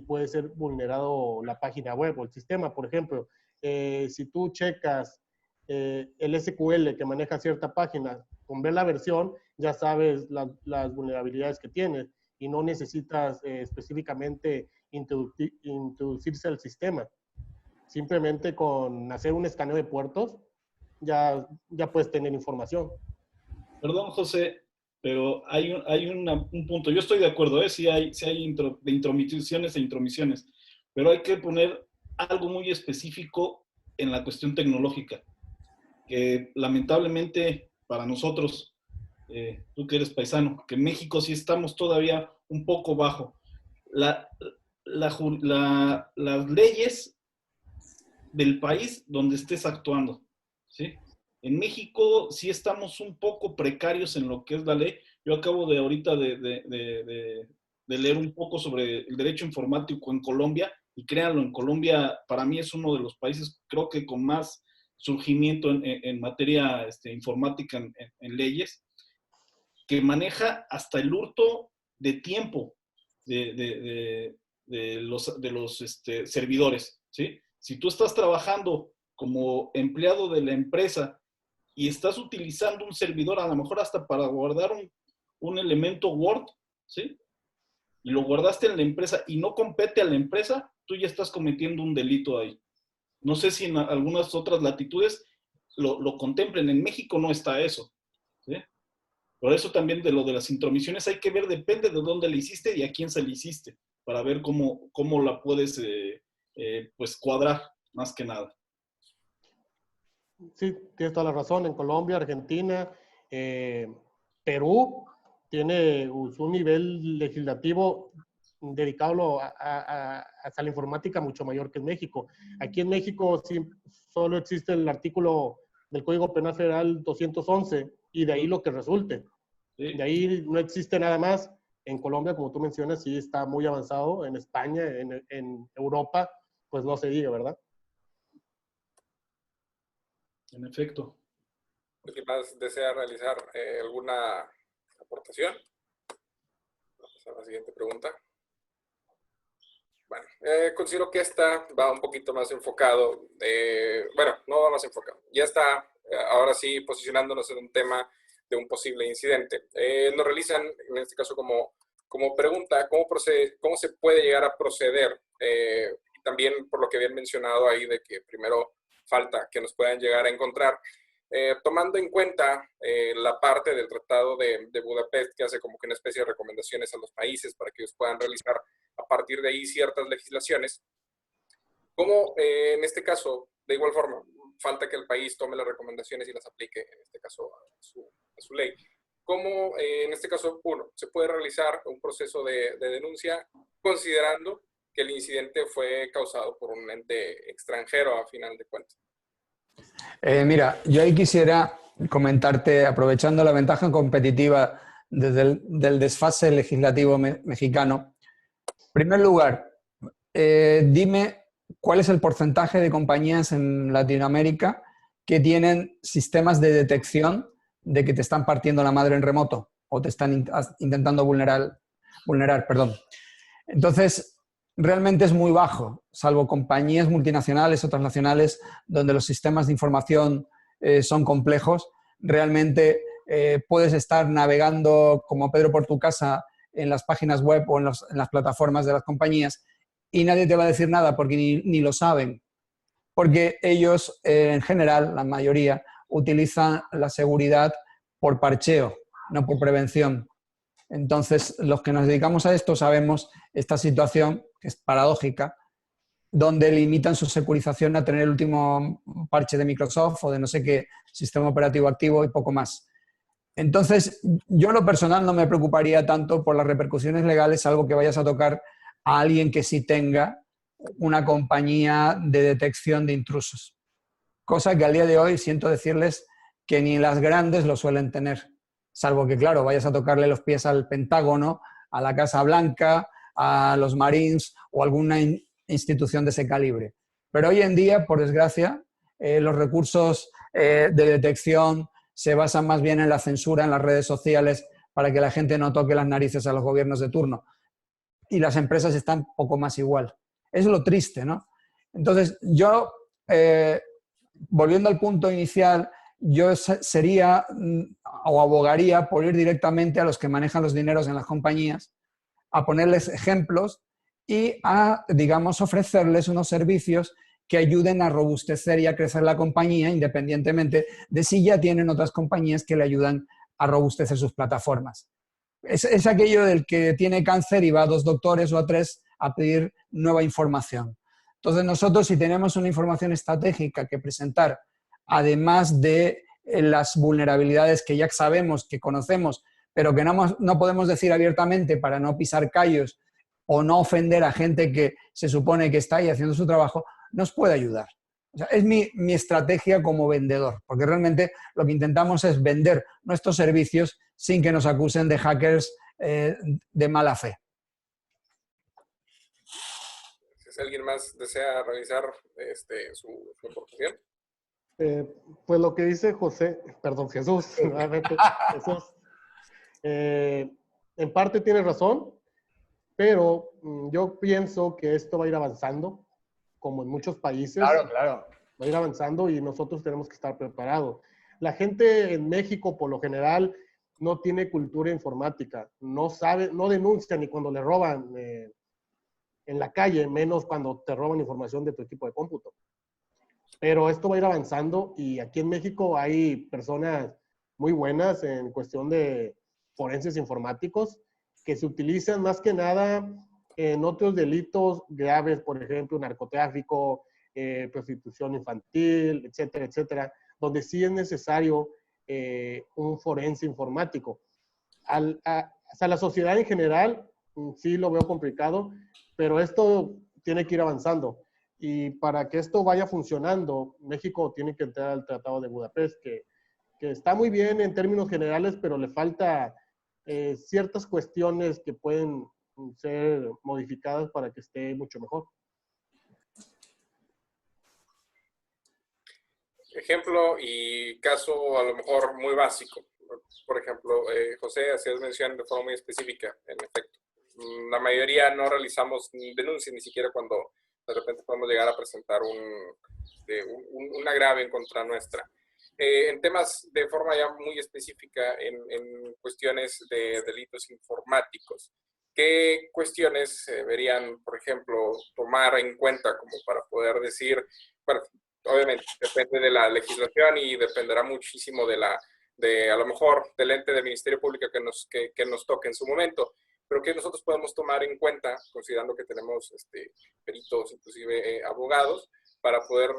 D: puede ser vulnerado la página web o el sistema. Por ejemplo, si tú checas el SQL que maneja cierta página, con ver la versión ya sabes las vulnerabilidades que tienes y no necesitas específicamente introducirse al sistema. Simplemente con hacer un escaneo de puertos ya puedes tener información.
B: Perdón, José, pero hay un punto. Yo estoy de acuerdo, sí hay de intromisiones e intromisiones, pero hay que poner algo muy específico en la cuestión tecnológica, que lamentablemente para nosotros, tú que eres paisano, que en México sí estamos todavía un poco bajo. Las leyes del país donde estés actuando, ¿sí? En México sí estamos un poco precarios en lo que es la ley. Yo acabo de ahorita de leer un poco sobre el derecho informático en Colombia, y créanlo, en Colombia para mí es uno de los países, creo que con más surgimiento en materia informática en leyes, que maneja hasta el hurto de tiempo de los servidores, ¿sí? Si tú estás trabajando como empleado de la empresa y estás utilizando un servidor a lo mejor hasta para guardar un elemento Word, ¿sí? Y lo guardaste en la empresa y no compete a la empresa, tú ya estás cometiendo un delito ahí. No sé si en algunas otras latitudes lo contemplen. En México no está eso, ¿sí? Por eso también de lo de las intromisiones hay que ver, depende de dónde le hiciste y a quién se le hiciste, para ver cómo la puedes pues cuadrar, más que nada.
D: Sí, tienes toda la razón. En Colombia, Argentina, Perú tiene un nivel legislativo dedicado a la informática mucho mayor que en México. Aquí en México sí, solo existe el artículo del Código Penal Federal 211 y de ahí lo que resulte.
B: Sí.
D: De ahí no existe nada más. En Colombia, como tú mencionas, sí está muy avanzado. En España, en Europa, pues no se diga, ¿verdad?
B: En efecto.
C: ¿Alguien más desea realizar alguna aportación? Vamos a la siguiente pregunta. Bueno, considero que esta va un poquito más enfocado, bueno, no va más enfocado, ya está ahora sí posicionándonos en un tema de un posible incidente. Nos realizan, en este caso como pregunta, ¿cómo se puede llegar a proceder? Y también por lo que habían mencionado ahí de que primero falta que nos puedan llegar a encontrar. Tomando en cuenta la parte del Tratado de Budapest que hace como que una especie de recomendaciones a los países para que ellos puedan realizar a partir de ahí ciertas legislaciones, ¿cómo en este caso, de igual forma, falta que el país tome las recomendaciones y las aplique, en este caso, a su ley? ¿Cómo en este caso, uno, se puede realizar un proceso de denuncia considerando que el incidente fue causado por un ente extranjero a final de cuentas?
A: Mira, yo ahí quisiera comentarte, aprovechando la ventaja competitiva del desfase legislativo mexicano. En primer lugar, dime cuál es el porcentaje de compañías en Latinoamérica que tienen sistemas de detección de que te están partiendo la madre en remoto o te están intentando vulnerar. Entonces, realmente es muy bajo, salvo compañías multinacionales o transnacionales donde los sistemas de información son complejos. Realmente puedes estar navegando como Pedro por tu casa en las páginas web o en las plataformas de las compañías y nadie te va a decir nada porque ni lo saben. Porque ellos, en general, la mayoría, utilizan la seguridad por parcheo, no por prevención. Entonces, los que nos dedicamos a esto sabemos esta situación, que es paradójica, donde limitan su securización a tener el último parche de Microsoft o de no sé qué sistema operativo activo y poco más. Entonces, yo en lo personal no me preocuparía tanto por las repercusiones legales, algo que vayas a tocar a alguien que sí tenga una compañía de detección de intrusos. Cosa que al día de hoy siento decirles que ni las grandes lo suelen tener. Salvo que, claro, vayas a tocarle los pies al Pentágono, a la Casa Blanca, a los Marines o alguna institución de ese calibre. Pero hoy en día, por desgracia, los recursos de detección se basan más bien en la censura en las redes sociales para que la gente no toque las narices a los gobiernos de turno. Y las empresas están poco más igual. Es lo triste, ¿no? Entonces, yo, volviendo al punto inicial, yo sería o abogaría por ir directamente a los que manejan los dineros en las compañías, a ponerles ejemplos y a, digamos, ofrecerles unos servicios que ayuden a robustecer y a crecer la compañía, independientemente de si ya tienen otras compañías que le ayudan a robustecer sus plataformas. Es aquello del que tiene cáncer y va a 2 doctores o a 3 a pedir nueva información. Entonces, nosotros, si tenemos una información estratégica que presentar, además de las vulnerabilidades que ya sabemos, que conocemos, pero que no podemos decir abiertamente para no pisar callos o no ofender a gente que se supone que está ahí haciendo su trabajo, nos puede ayudar. O sea, es mi estrategia como vendedor, porque realmente lo que intentamos es vender nuestros servicios sin que nos acusen de hackers de mala fe.
C: Si alguien más desea realizar su aportación.
D: Pues lo que dice Jesús, nuevamente, Jesús, en parte tiene razón, pero yo pienso que esto va a ir avanzando, como en muchos países.
A: Claro, claro.
D: Va a ir avanzando y nosotros tenemos que estar preparados. La gente en México, por lo general, no tiene cultura informática, no sabe, no denuncia ni cuando le roban en la calle, menos cuando te roban información de tu equipo de cómputo. Pero esto va a ir avanzando y aquí en México hay personas muy buenas en cuestión de forenses informáticos que se utilizan más que nada en otros delitos graves, por ejemplo, narcotráfico, prostitución infantil, etcétera, etcétera, donde sí es necesario un forense informático. O la sociedad en general sí lo veo complicado, pero esto tiene que ir avanzando. Y para que esto vaya funcionando, México tiene que entrar al Tratado de Budapest, que está muy bien en términos generales, pero le falta ciertas cuestiones que pueden ser modificadas para que esté mucho mejor.
C: Ejemplo y caso a lo mejor muy básico. Por ejemplo, José, hacías mención de forma muy específica, en efecto. La mayoría no realizamos denuncias ni siquiera cuando de repente podemos llegar a presentar un agravio en contra nuestra. En temas de forma ya muy específica, en cuestiones de delitos informáticos, ¿qué cuestiones deberían, por ejemplo, tomar en cuenta como para poder decir, bueno, obviamente depende de la legislación y dependerá muchísimo de a lo mejor del ente del Ministerio Público que nos toque en su momento, pero que nosotros podemos tomar en cuenta, considerando que tenemos peritos, inclusive abogados, para poder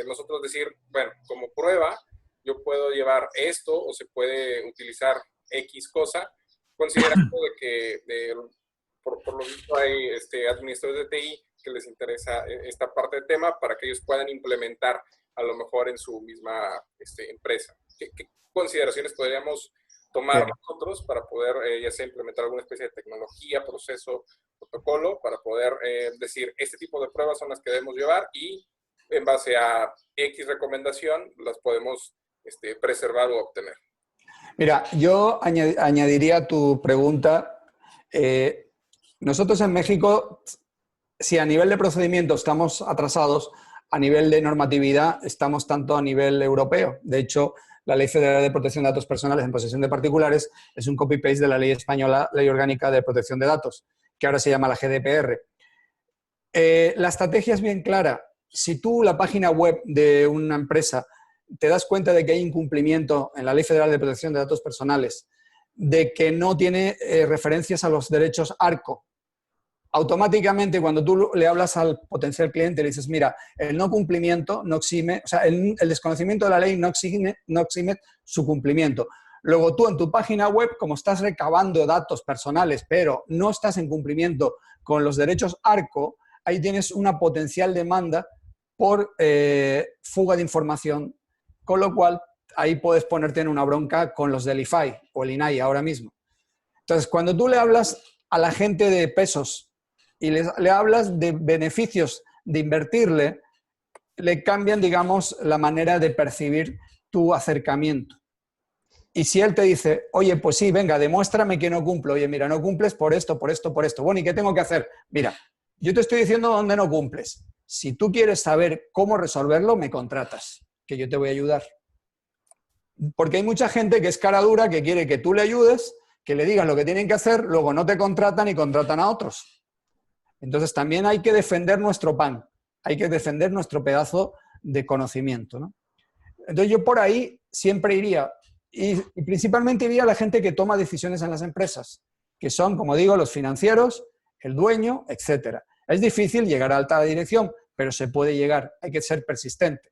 C: nosotros decir, bueno, como prueba, yo puedo llevar esto o se puede utilizar X cosa, considerando de que por lo visto hay administradores de TI que les interesa esta parte del tema para que ellos puedan implementar a lo mejor en su misma empresa. ¿Qué consideraciones podríamos tomar nosotros para poder ya sea implementar alguna especie de tecnología, proceso, protocolo, para poder decir este tipo de pruebas son las que debemos llevar y en base a X recomendación las podemos preservar o obtener?
A: Mira, yo añadiría a tu pregunta, nosotros en México, si a nivel de procedimiento estamos atrasados, a nivel de normatividad estamos tanto a nivel europeo. De hecho, la Ley Federal de Protección de Datos Personales en Posesión de Particulares es un copy-paste de la ley española, Ley Orgánica de Protección de Datos, que ahora se llama la GDPR. La estrategia es bien clara. Si tú, la página web de una empresa, te das cuenta de que hay incumplimiento en la Ley Federal de Protección de Datos Personales, de que no tiene referencias a los derechos ARCO, automáticamente cuando tú le hablas al potencial cliente le dices, mira, el no cumplimiento no exime, o sea, el desconocimiento de la ley no exime su cumplimiento. Luego tú en tu página web, como estás recabando datos personales, pero no estás en cumplimiento con los derechos ARCO, ahí tienes una potencial demanda por fuga de información, con lo cual ahí puedes ponerte en una bronca con los del IFAI o el INAI ahora mismo. Entonces, cuando tú le hablas a la gente de pesos y le hablas de beneficios de invertirle, le cambian, digamos, la manera de percibir tu acercamiento. Y si él te dice, oye, pues sí, venga, demuéstrame que no cumplo. Oye, mira, no cumples por esto, por esto, por esto. Bueno, ¿y qué tengo que hacer? Mira, yo te estoy diciendo dónde no cumples. Si tú quieres saber cómo resolverlo, me contratas, que yo te voy a ayudar. Porque hay mucha gente que es cara dura, que quiere que tú le ayudes, que le digas lo que tienen que hacer, luego no te contratan y contratan a otros. Entonces también hay que defender nuestro pan, hay que defender nuestro pedazo de conocimiento, ¿no? Entonces yo por ahí siempre iría, y principalmente iría a la gente que toma decisiones en las empresas, que son, como digo, los financieros, el dueño, etc. Es difícil llegar a alta dirección, pero se puede llegar, hay que ser persistente.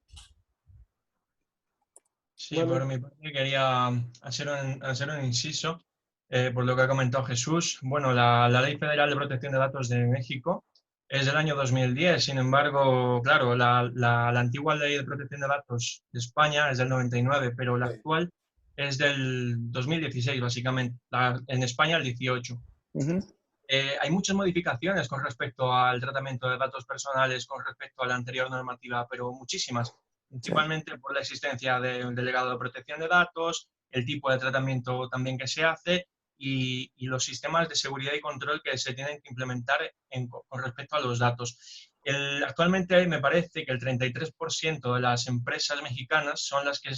E: Sí, por mi parte quería hacer un inciso. Por lo que ha comentado Jesús, bueno, la Ley Federal de Protección de Datos de México es del año 2010, sin embargo, claro, la antigua Ley de Protección de Datos de España es del 99, pero la actual es del 2016, básicamente, en España el 18. Hay muchas modificaciones con respecto al tratamiento de datos personales, con respecto a la anterior normativa, pero muchísimas, principalmente por la existencia de un delegado de protección de datos, el tipo de tratamiento también que se hace, y los sistemas de seguridad y control que se tienen que implementar con respecto a los datos. Actualmente me parece que el 33% de las empresas mexicanas son las que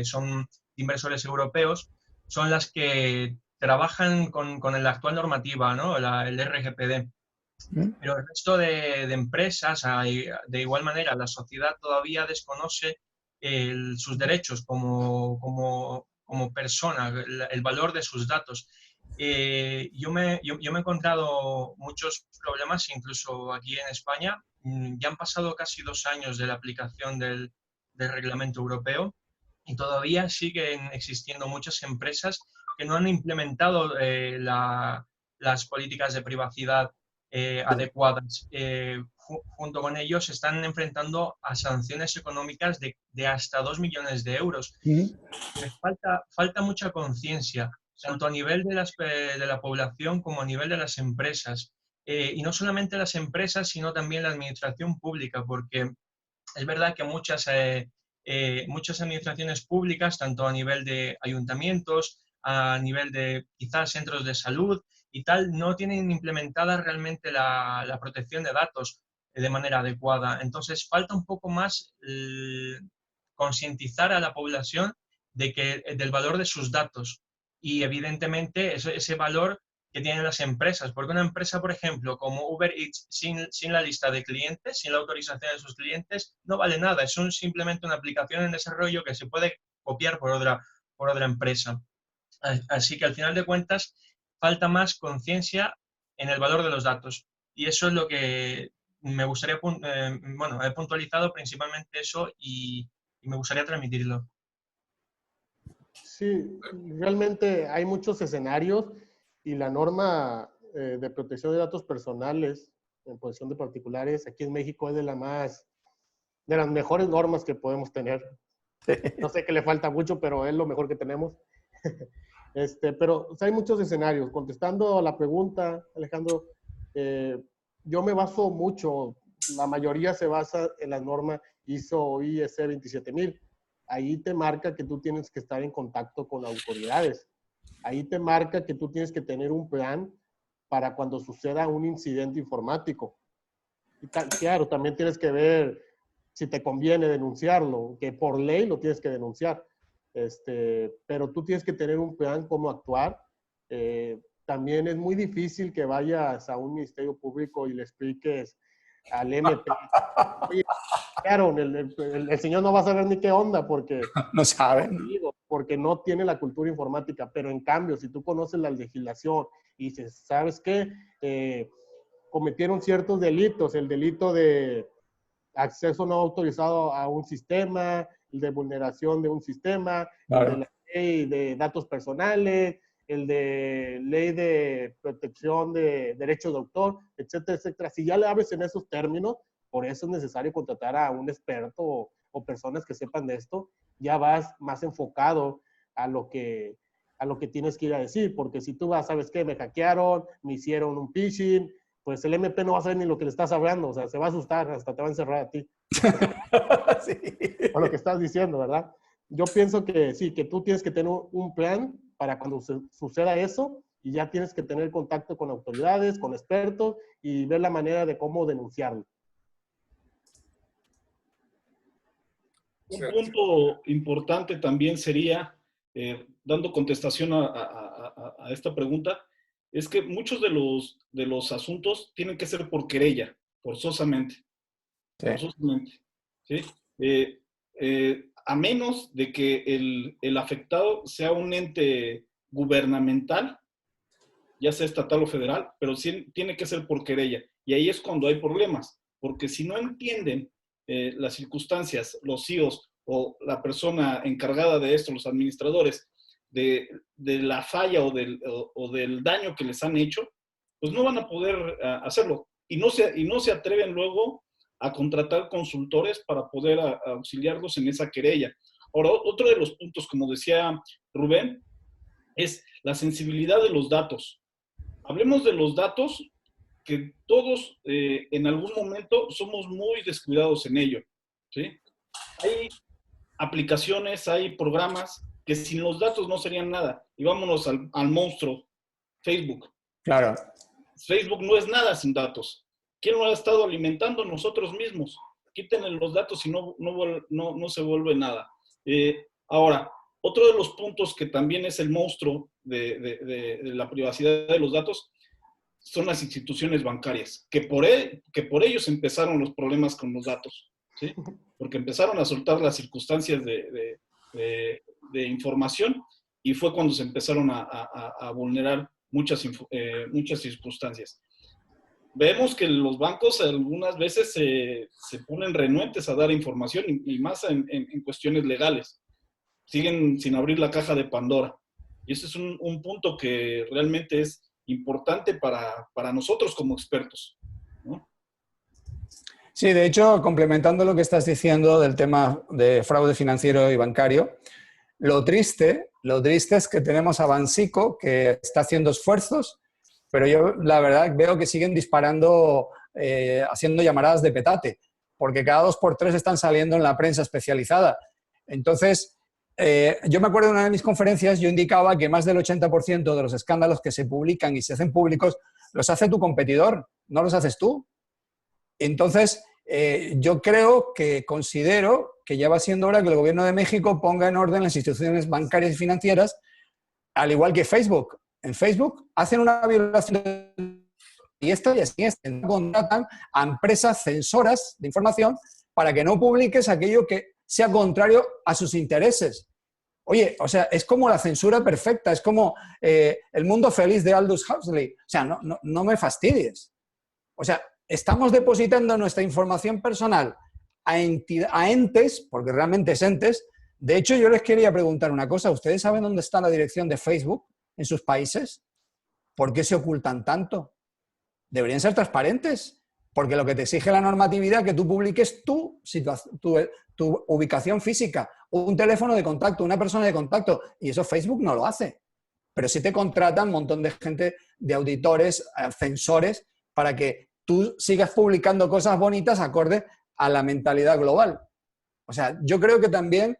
E: son inversores europeos, son las que trabajan con la actual normativa, ¿no? El RGPD. Pero el resto de empresas, de igual manera, la sociedad todavía desconoce sus derechos como persona, el valor de sus datos. Yo me he encontrado muchos problemas, incluso aquí en España. Ya han pasado casi 2 años de la aplicación del reglamento europeo y todavía siguen existiendo muchas empresas que no han implementado las políticas de privacidad adecuadas. Junto con ellos se están enfrentando a sanciones económicas de hasta 2 millones de euros. Falta mucha conciencia, tanto a nivel de la población como a nivel de las empresas. Y no solamente las empresas, sino también la administración pública, porque es verdad que muchas administraciones públicas, tanto a nivel de ayuntamientos, a nivel de quizás centros de salud y tal, no tienen implementada realmente la protección de datos de manera adecuada. Entonces, falta un poco más concientizar a la población del valor de sus datos y, evidentemente, ese valor que tienen las empresas. Porque una empresa, por ejemplo, como Uber Eats, sin la lista de clientes, sin la autorización de sus clientes, no vale nada. Es simplemente una aplicación en desarrollo que se puede copiar por otra empresa. Así que, al final de cuentas, falta más conciencia en el valor de los datos. Y eso es lo que me gustaría, he puntualizado principalmente eso y me gustaría transmitirlo.
D: Sí, realmente hay muchos escenarios y la norma de protección de datos personales en posesión de particulares aquí en México es de las mejores normas que podemos tener. No sé que le falta mucho, pero es lo mejor que tenemos. Pero o sea, hay muchos escenarios. Contestando a la pregunta, Alejandro, yo me baso mucho, la mayoría se basa en la norma ISO IEC 27000. Ahí te marca que tú tienes que estar en contacto con autoridades. Ahí te marca que tú tienes que tener un plan para cuando suceda un incidente informático. Y claro, también tienes que ver si te conviene denunciarlo, que por ley lo tienes que denunciar. Pero tú tienes que tener un plan cómo actuar. También es muy difícil que vayas a un ministerio público y le expliques al MP. Oye, claro, el señor no va a saber ni qué onda porque
A: no saben.
D: Porque no tiene la cultura informática. Pero en cambio, si tú conoces la legislación y dices, ¿sabes qué? Cometieron ciertos delitos, el delito de acceso no autorizado a un sistema, el de vulneración de un sistema, claro, el de la ley de datos personales, el de ley de protección de derechos de autor, etcétera, etcétera. Si ya le abres en esos términos, por eso es necesario contratar a un experto o personas que sepan de esto, ya vas más enfocado a lo que tienes que ir a decir, porque si tú vas, ¿sabes qué? Me hackearon, me hicieron un phishing, pues el MP no va a saber ni lo que le estás hablando, o sea, se va a asustar, hasta te va a encerrar a ti. Sí. Con lo que estás diciendo, ¿verdad? Yo pienso que sí, que tú tienes que tener un plan para cuando suceda eso y ya tienes que tener contacto con autoridades, con expertos y ver la manera de cómo denunciarlo.
B: Un punto importante también sería, dando contestación a esta pregunta, es que muchos de los asuntos tienen que ser por querella, forzosamente. Sí. Forzosamente. ¿Sí? A menos de que el afectado sea un ente gubernamental, ya sea estatal o federal, pero sí tiene que ser por querella. Y ahí es cuando hay problemas, porque si no entienden las circunstancias, los CEOs o la persona encargada de esto, los administradores, de la falla o del daño que les han hecho, pues no van a poder hacerlo. Y no se atreven luego a contratar consultores para poder auxiliarlos en esa querella. Ahora, otro de los puntos, como decía Rubén, es la sensibilidad de los datos. Hablemos de los datos, que todos en algún momento somos muy descuidados en ello, ¿sí? Hay aplicaciones, hay programas que sin los datos no serían nada. Y vámonos al monstruo, Facebook.
A: Claro.
B: Facebook no es nada sin datos. ¿Quién lo ha estado alimentando? Nosotros mismos. Quítenle los datos y no se vuelve nada. Ahora, otro de los puntos que también es el monstruo de la privacidad de los datos son las instituciones bancarias, que por ellos empezaron los problemas con los datos, ¿sí? Porque empezaron a soltar las circunstancias de información y fue cuando se empezaron a vulnerar muchas circunstancias. Vemos que los bancos algunas veces se ponen renuentes a dar información y más en cuestiones legales. Siguen sin abrir la caja de Pandora. Y ese es un punto que realmente es importante para nosotros como expertos, ¿no?
A: Sí, de hecho, complementando lo que estás diciendo del tema de fraude financiero y bancario, lo triste es que tenemos a Banxico, que está haciendo esfuerzos, pero yo la verdad veo que siguen disparando, haciendo llamaradas de petate, porque cada 2 por 3 están saliendo en la prensa especializada. Entonces, yo me acuerdo de una de mis conferencias, yo indicaba que más del 80% de los escándalos que se publican y se hacen públicos los hace tu competidor, no los haces tú. Entonces, yo considero que ya va siendo hora que el gobierno de México ponga en orden las instituciones bancarias y financieras, al igual que Facebook. En Facebook hacen una violación y esta contratan a empresas censoras de información para que no publiques aquello que sea contrario a sus intereses. Oye, o sea, es como la censura perfecta, es como el mundo feliz de Aldous Huxley. O sea, no me fastidies. O sea, estamos depositando nuestra información personal a entes, porque realmente es entes. De hecho, yo les quería preguntar una cosa. ¿Ustedes saben dónde está la dirección de Facebook en sus países? ¿Por qué se ocultan tanto? Deberían ser transparentes, porque lo que te exige la normatividad es que tú publiques tu ubicación física, un teléfono de contacto, una persona de contacto, y eso Facebook no lo hace. Pero sí te contratan un montón de gente, de auditores, censores, para que tú sigas publicando cosas bonitas acorde a la mentalidad global. O sea, yo creo que también,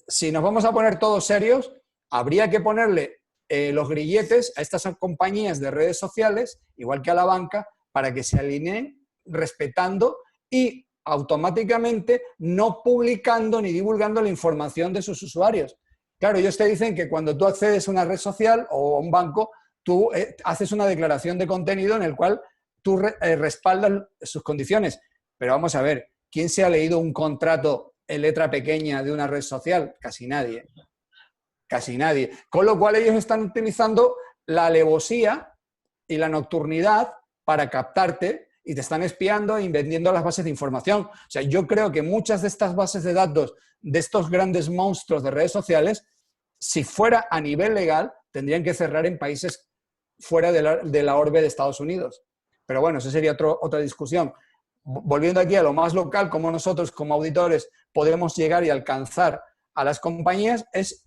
A: si nos vamos a poner todos serios, habría que ponerle los grilletes a estas compañías de redes sociales, igual que a la banca, para que se alineen respetando y automáticamente no publicando ni divulgando la información de sus usuarios. Claro, ellos te dicen que cuando tú accedes a una red social o a un banco, tú haces una declaración de contenido en el cual tú respaldas sus condiciones. Pero vamos a ver, ¿quién se ha leído un contrato en letra pequeña de una red social? Casi nadie. Casi nadie. Con lo cual ellos están utilizando la alevosía y la nocturnidad para captarte y te están espiando y vendiendo las bases de información. O sea, yo creo que muchas de estas bases de datos de estos grandes monstruos de redes sociales, si fuera a nivel legal, tendrían que cerrar en países fuera de la orbe de Estados Unidos. Pero bueno, esa sería otra discusión. Volviendo aquí a lo más local, cómo nosotros como auditores podemos llegar y alcanzar a las compañías, es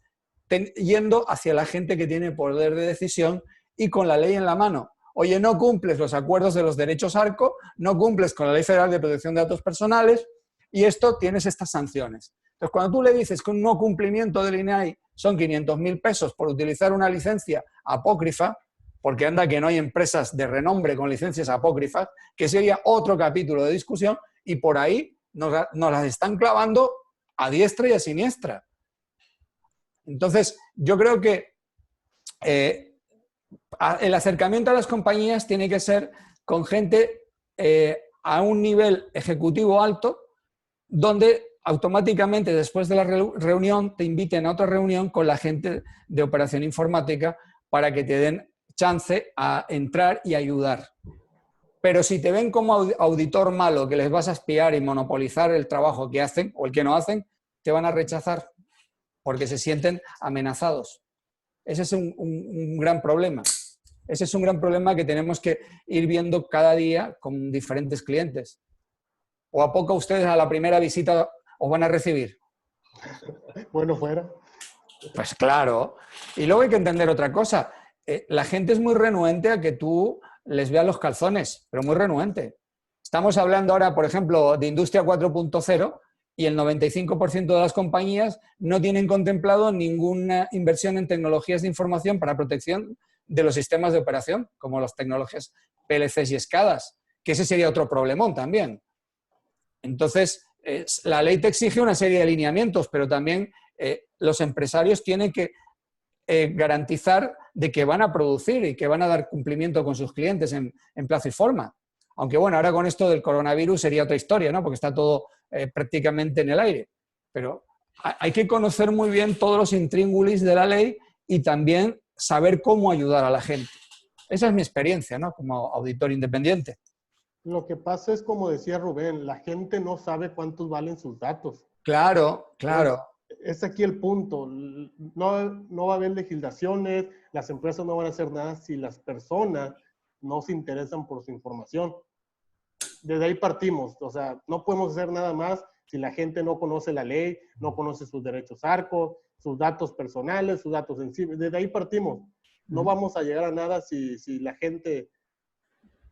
A: yendo hacia la gente que tiene poder de decisión y con la ley en la mano. Oye, no cumples los acuerdos de los derechos ARCO, no cumples con la Ley Federal de Protección de Datos Personales y esto tienes estas sanciones. Entonces, cuando tú le dices que un no cumplimiento del INAI son 500.000 pesos por utilizar una licencia apócrifa, porque anda que no hay empresas de renombre con licencias apócrifas, que sería otro capítulo de discusión, y por ahí nos las están clavando a diestra y a siniestra. Entonces, yo creo que el acercamiento a las compañías tiene que ser con gente a un nivel ejecutivo alto, donde automáticamente después de la reunión te inviten a otra reunión con la gente de operación informática para que te den chance a entrar y ayudar. Pero si te ven como auditor malo que les vas a espiar y monopolizar el trabajo que hacen o el que no hacen, te van a rechazar porque se sienten amenazados. Ese es un gran problema. Ese es un gran problema que tenemos que ir viendo cada día con diferentes clientes. ¿O a poco ustedes a la primera visita os van a recibir?
D: Bueno, fuera.
A: Pues claro. Y luego hay que entender otra cosa. La gente es muy renuente a que tú les veas los calzones, pero muy renuente. Estamos hablando ahora, por ejemplo, de Industria 4.0 y el 95% de las compañías no tienen contemplado ninguna inversión en tecnologías de información para protección de los sistemas de operación, como las tecnologías PLCs y SCADAs, que ese sería otro problemón también. Entonces, la ley te exige una serie de lineamientos, pero también los empresarios tienen que garantizar de que van a producir y que van a dar cumplimiento con sus clientes en plazo y forma. Aunque bueno, ahora con esto del coronavirus sería otra historia, ¿no? Porque está todo prácticamente en el aire. Pero hay que conocer muy bien todos los intríngulis de la ley y también saber cómo ayudar a la gente. Esa es mi experiencia, ¿no? Como auditor independiente.
D: Lo que pasa es, como decía Rubén, la gente no sabe cuántos valen sus datos.
A: Claro, claro.
D: Es aquí el punto. No va a haber legislaciones, las empresas no van a hacer nada si las personas no se interesan por su información. Desde ahí partimos. O sea, no podemos hacer nada más si la gente no conoce la ley, no conoce sus derechos arcos, sus datos personales, sus datos sensibles. Desde ahí partimos. No vamos a llegar a nada si la gente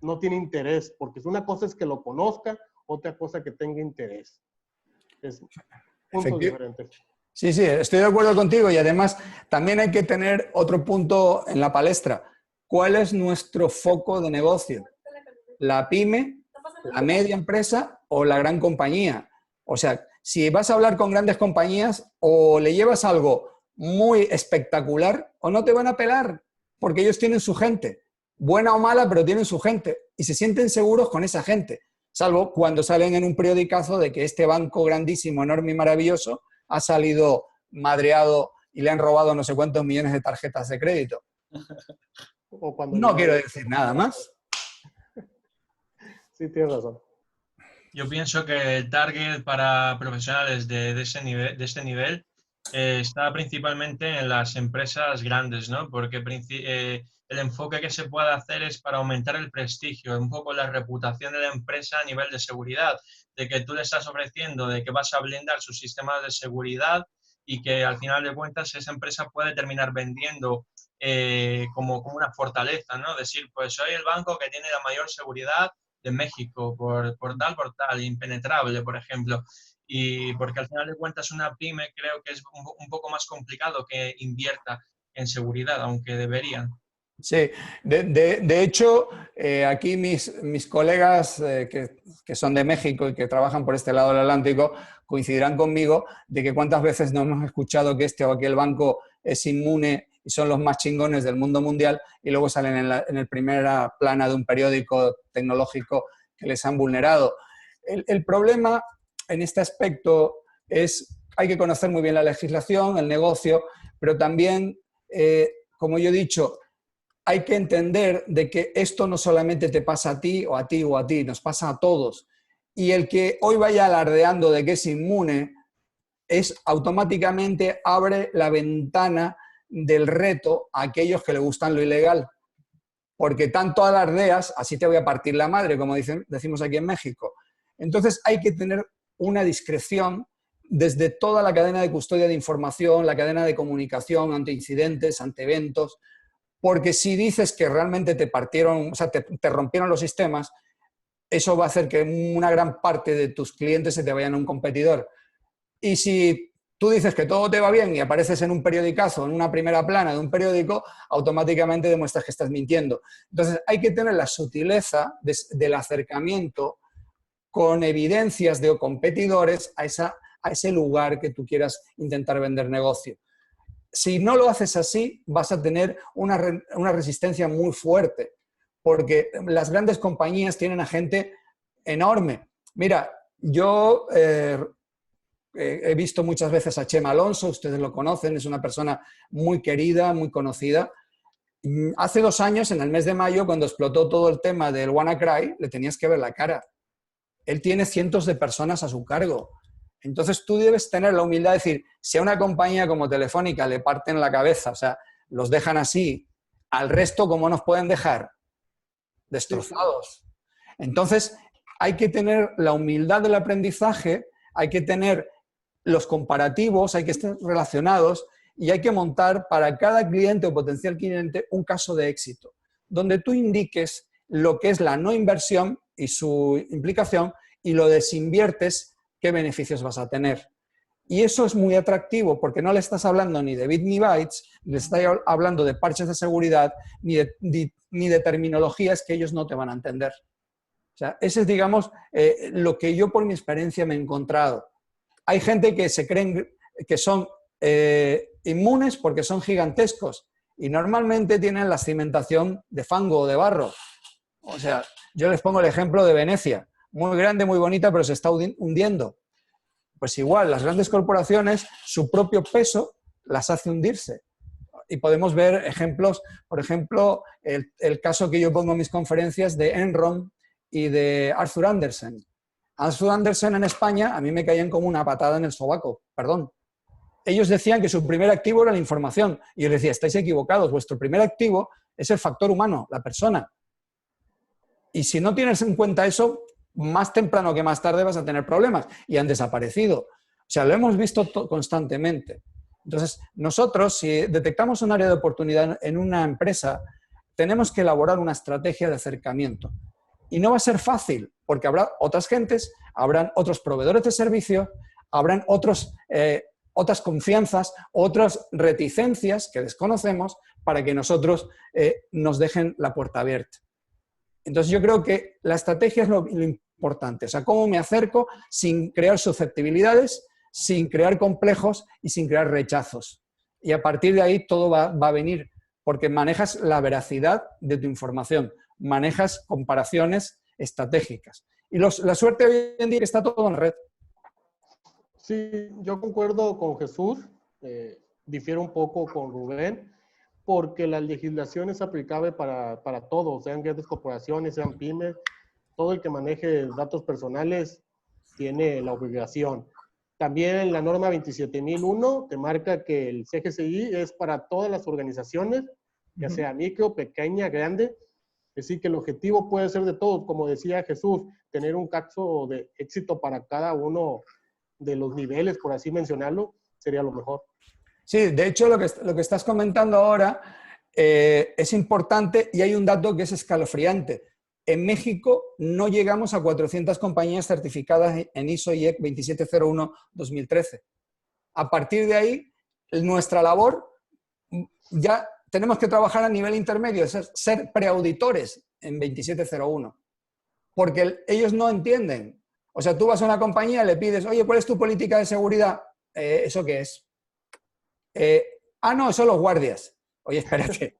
D: no tiene interés, porque una cosa es que lo conozca, otra cosa que tenga interés. Es puntos diferentes.
A: Sí, sí, estoy de acuerdo contigo y además también hay que tener otro punto en la palestra. ¿Cuál es nuestro foco de negocio? ¿La pyme, la media empresa o la gran compañía? O sea, si vas a hablar con grandes compañías, o le llevas algo muy espectacular o no te van a pelar, porque ellos tienen su gente. Buena o mala, pero tienen su gente y se sienten seguros con esa gente, salvo cuando salen en un periodicazo de que este banco grandísimo, enorme y maravilloso ha salido madreado y le han robado no sé cuántos millones de tarjetas de crédito. No quiero decir nada más.
D: Sí, tienes razón.
E: Yo pienso que el target para profesionales de este nivel está principalmente en las empresas grandes, ¿no? Porque el enfoque que se puede hacer es para aumentar el prestigio, un poco la reputación de la empresa a nivel de seguridad, de que tú le estás ofreciendo, de que vas a blindar sus sistemas de seguridad y que al final de cuentas esa empresa puede terminar vendiendo como una fortaleza, ¿no? Decir, pues soy el banco que tiene la mayor seguridad de México, por tal, impenetrable, por ejemplo. Y porque al final de cuentas una pyme creo que es un poco más complicado que invierta en seguridad, aunque deberían.
A: Sí, de hecho, aquí mis colegas que son de México y que trabajan por este lado del Atlántico coincidirán conmigo de que cuántas veces no hemos escuchado que este o aquel banco es inmune y son los más chingones del mundo mundial y luego salen en el primera plana de un periódico tecnológico que les han vulnerado. El problema en este aspecto es, hay que conocer muy bien la legislación, el negocio, pero también, como yo he dicho, hay que entender de que esto no solamente te pasa a ti o a ti o a ti, nos pasa a todos. Y el que hoy vaya alardeando de que es inmune, automáticamente abre la ventana del reto a aquellos que le gustan lo ilegal. Porque tanto alardeas, así te voy a partir la madre, como decimos aquí en México. Entonces hay que tener una discreción desde toda la cadena de custodia de información, la cadena de comunicación ante incidentes, ante eventos, porque si dices que realmente te partieron, o sea, te rompieron los sistemas, eso va a hacer que una gran parte de tus clientes se te vayan a un competidor. Y si tú dices que todo te va bien y apareces en un periodicazo, en una primera plana de un periódico, automáticamente demuestras que estás mintiendo. Entonces hay que tener la sutileza del acercamiento con evidencias de competidores a ese lugar que tú quieras intentar vender negocio. Si no lo haces así, vas a tener una resistencia muy fuerte, porque las grandes compañías tienen a gente enorme. Mira, yo he visto muchas veces a Chema Alonso, ustedes lo conocen, es una persona muy querida, muy conocida. Hace 2 años, en el mes de mayo, cuando explotó todo el tema del WannaCry, le tenías que ver la cara. Él tiene cientos de personas a su cargo. Entonces tú debes tener la humildad de decir, si a una compañía como Telefónica le parten la cabeza, o sea, los dejan así, al resto, ¿cómo nos pueden dejar? Destrozados. Entonces hay que tener la humildad del aprendizaje, hay que tener los comparativos, hay que estar relacionados y hay que montar para cada cliente o potencial cliente un caso de éxito, donde tú indiques lo que es la no inversión y su implicación y lo desinviertes, qué beneficios vas a tener. Y eso es muy atractivo porque no le estás hablando ni de bits ni bytes, le estás hablando de parches de seguridad, ni de terminologías que ellos no te van a entender. O sea, ese es, digamos, lo que yo por mi experiencia me he encontrado. Hay gente que se creen que son inmunes porque son gigantescos y normalmente tienen la cimentación de fango o de barro. O sea, yo les pongo el ejemplo de Venecia, muy grande, muy bonita, pero se está hundiendo. Pues igual, las grandes corporaciones, su propio peso las hace hundirse. Y podemos ver ejemplos, por ejemplo, el caso que yo pongo en mis conferencias de Enron y de Arthur Andersen. Arthur Andersen en España a mí me caían como una patada en el sobaco, perdón. Ellos decían que su primer activo era la información. Y yo les decía, estáis equivocados, vuestro primer activo es el factor humano, la persona. Y si no tienes en cuenta eso, más temprano que más tarde vas a tener problemas. Y han desaparecido. O sea, lo hemos visto constantemente. Entonces, nosotros, si detectamos un área de oportunidad en una empresa, tenemos que elaborar una estrategia de acercamiento. Y no va a ser fácil, porque habrá otras gentes, habrán otros proveedores de servicio, habrán otras confianzas, otras reticencias que desconocemos para que nosotros nos dejen la puerta abierta. Entonces yo creo que la estrategia es lo importante, o sea, cómo me acerco sin crear susceptibilidades, sin crear complejos y sin crear rechazos. Y a partir de ahí todo va a venir, porque manejas la veracidad de tu información, manejas comparaciones estratégicas. Y la suerte hoy en día es que está todo en red.
D: Sí, yo concuerdo con Jesús, difiero un poco con Rubén, porque la legislación es aplicable para todos, sean grandes corporaciones, sean pymes, todo el que maneje datos personales tiene la obligación. También la norma 27001 te marca que el CGCI es para todas las organizaciones, ya sea micro, pequeña, grande. Es decir, que el objetivo puede ser de todos, como decía Jesús, tener un caso de éxito para cada uno de los niveles, por así mencionarlo, sería lo mejor.
A: Sí, de hecho lo que estás comentando ahora es importante y hay un dato que es escalofriante. En México no llegamos a 400 compañías certificadas en ISO IEC 27001-2013. A partir de ahí, nuestra labor, ya tenemos que trabajar a nivel intermedio, es ser preauditores en 2701, porque ellos no entienden. O sea, tú vas a una compañía y le pides, oye, ¿cuál es tu política de seguridad? ¿Eso qué es? No, son los guardias. Oye, espérate.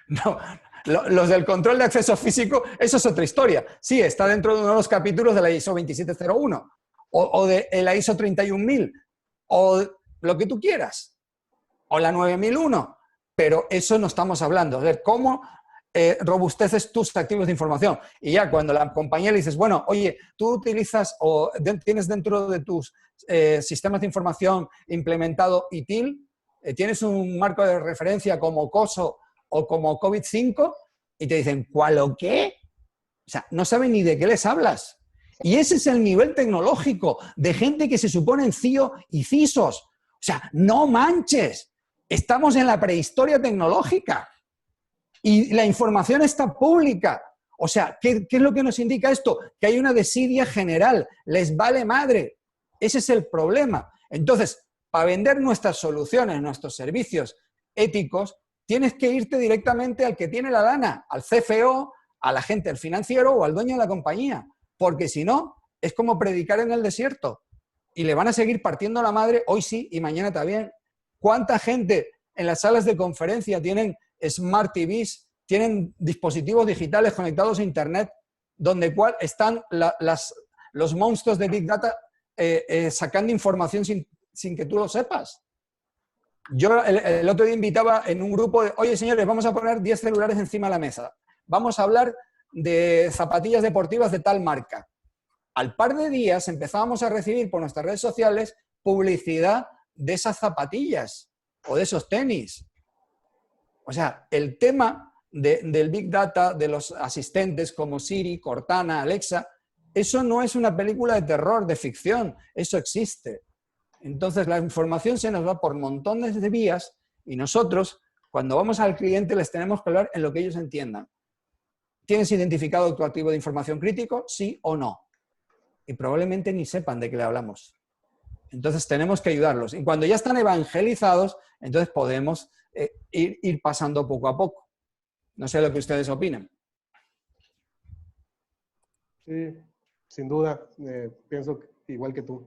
A: No, los del control de acceso físico, eso es otra historia. Sí, está dentro de uno de los capítulos de la ISO 2701 o de la ISO 31000 o lo que tú quieras o la 9001, pero eso no estamos hablando. A ver, ¿cómo robusteces tus activos de información? Y ya cuando la compañía le dices, bueno, oye, tú utilizas o tienes dentro de tus sistemas de información implementado ITIL, tienes un marco de referencia como COSO o como COVID-5 y te dicen, ¿cuál o qué? O sea, no saben ni de qué les hablas. Y ese es el nivel tecnológico de gente que se suponen CIO y CISOs. O sea, no manches. Estamos en la prehistoria tecnológica y la información está pública. O sea, ¿qué es lo que nos indica esto? Que hay una desidia general. Les vale madre. Ese es el problema. Entonces, para vender nuestras soluciones, nuestros servicios éticos, tienes que irte directamente al que tiene la lana, al CFO, al agente, al financiero o al dueño de la compañía. Porque si no, es como predicar en el desierto. Y le van a seguir partiendo la madre hoy sí y mañana también. ¿Cuánta gente en las salas de conferencia tienen Smart TVs, tienen dispositivos digitales conectados a Internet, donde están los monstruos de Big Data sacando información sin que tú lo sepas? Yo el otro día invitaba en un grupo de, oye señores, vamos a poner 10 celulares encima de la mesa. Vamos a hablar de zapatillas deportivas de tal marca. Al par de días empezábamos a recibir por nuestras redes sociales publicidad de esas zapatillas o de esos tenis. O sea, el tema del Big Data, de los asistentes como Siri, Cortana, Alexa, eso no es una película de terror, de ficción, eso existe. Entonces la información se nos va por montones de vías y nosotros, cuando vamos al cliente, les tenemos que hablar en lo que ellos entiendan. ¿Tienes identificado tu activo de información crítico? Sí o no. y probablemente ni sepan de qué le hablamos. Entonces tenemos que ayudarlos. Y cuando ya están evangelizados, entonces podemos ir pasando poco a poco. No sé lo que ustedes opinan.
D: Sí, sin duda. Pienso igual que tú.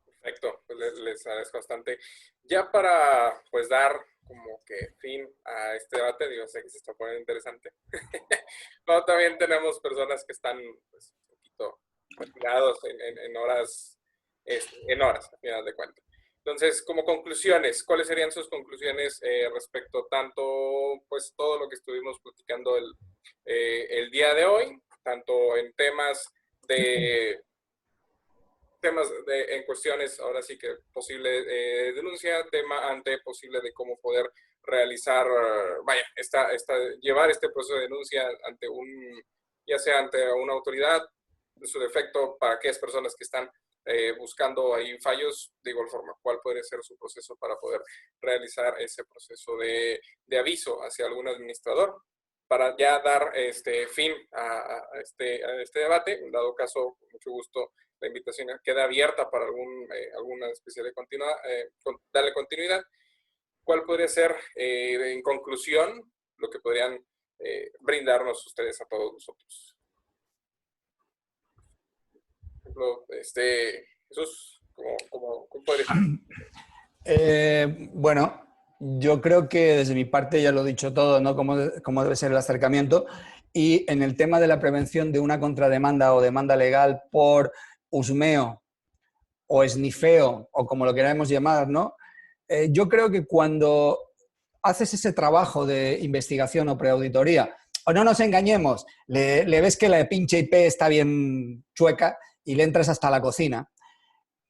C: Perfecto, pues les agradezco bastante. Ya para pues dar como que fin a este debate, digo, sé que se está poniendo interesante. Pero también tenemos personas que están pues, un poquito retirados en horas, a final de cuentas. Entonces, como conclusiones, ¿cuáles serían sus conclusiones respecto tanto, pues, todo lo que estuvimos platicando el día de hoy, tanto en temas en cuestiones, ahora sí que posible denuncia, tema ante posible de cómo poder realizar, vaya, llevar este proceso de denuncia ante ya sea ante una autoridad, en su defecto, para aquellas personas que están buscando ahí fallos, de igual forma, cuál podría ser su proceso para poder realizar ese proceso de aviso hacia algún administrador, para ya dar fin a este debate. En dado caso, con mucho gusto, la invitación queda abierta para alguna especie de darle continuidad. ¿Cuál podría ser, en conclusión, lo que podrían brindarnos ustedes a todos nosotros? Por ejemplo, Jesús, ¿cómo podría ser?
A: Bueno, yo creo que desde mi parte ya lo he dicho todo, ¿no? Cómo debe ser el acercamiento. Y en el tema de la prevención de una contrademanda o demanda legal por husmeo o esnifeo, o como lo queramos llamar, ¿no? Yo creo que cuando haces ese trabajo de investigación o preauditoría, o no nos engañemos, le ves que la pinche IP está bien chueca y le entras hasta la cocina,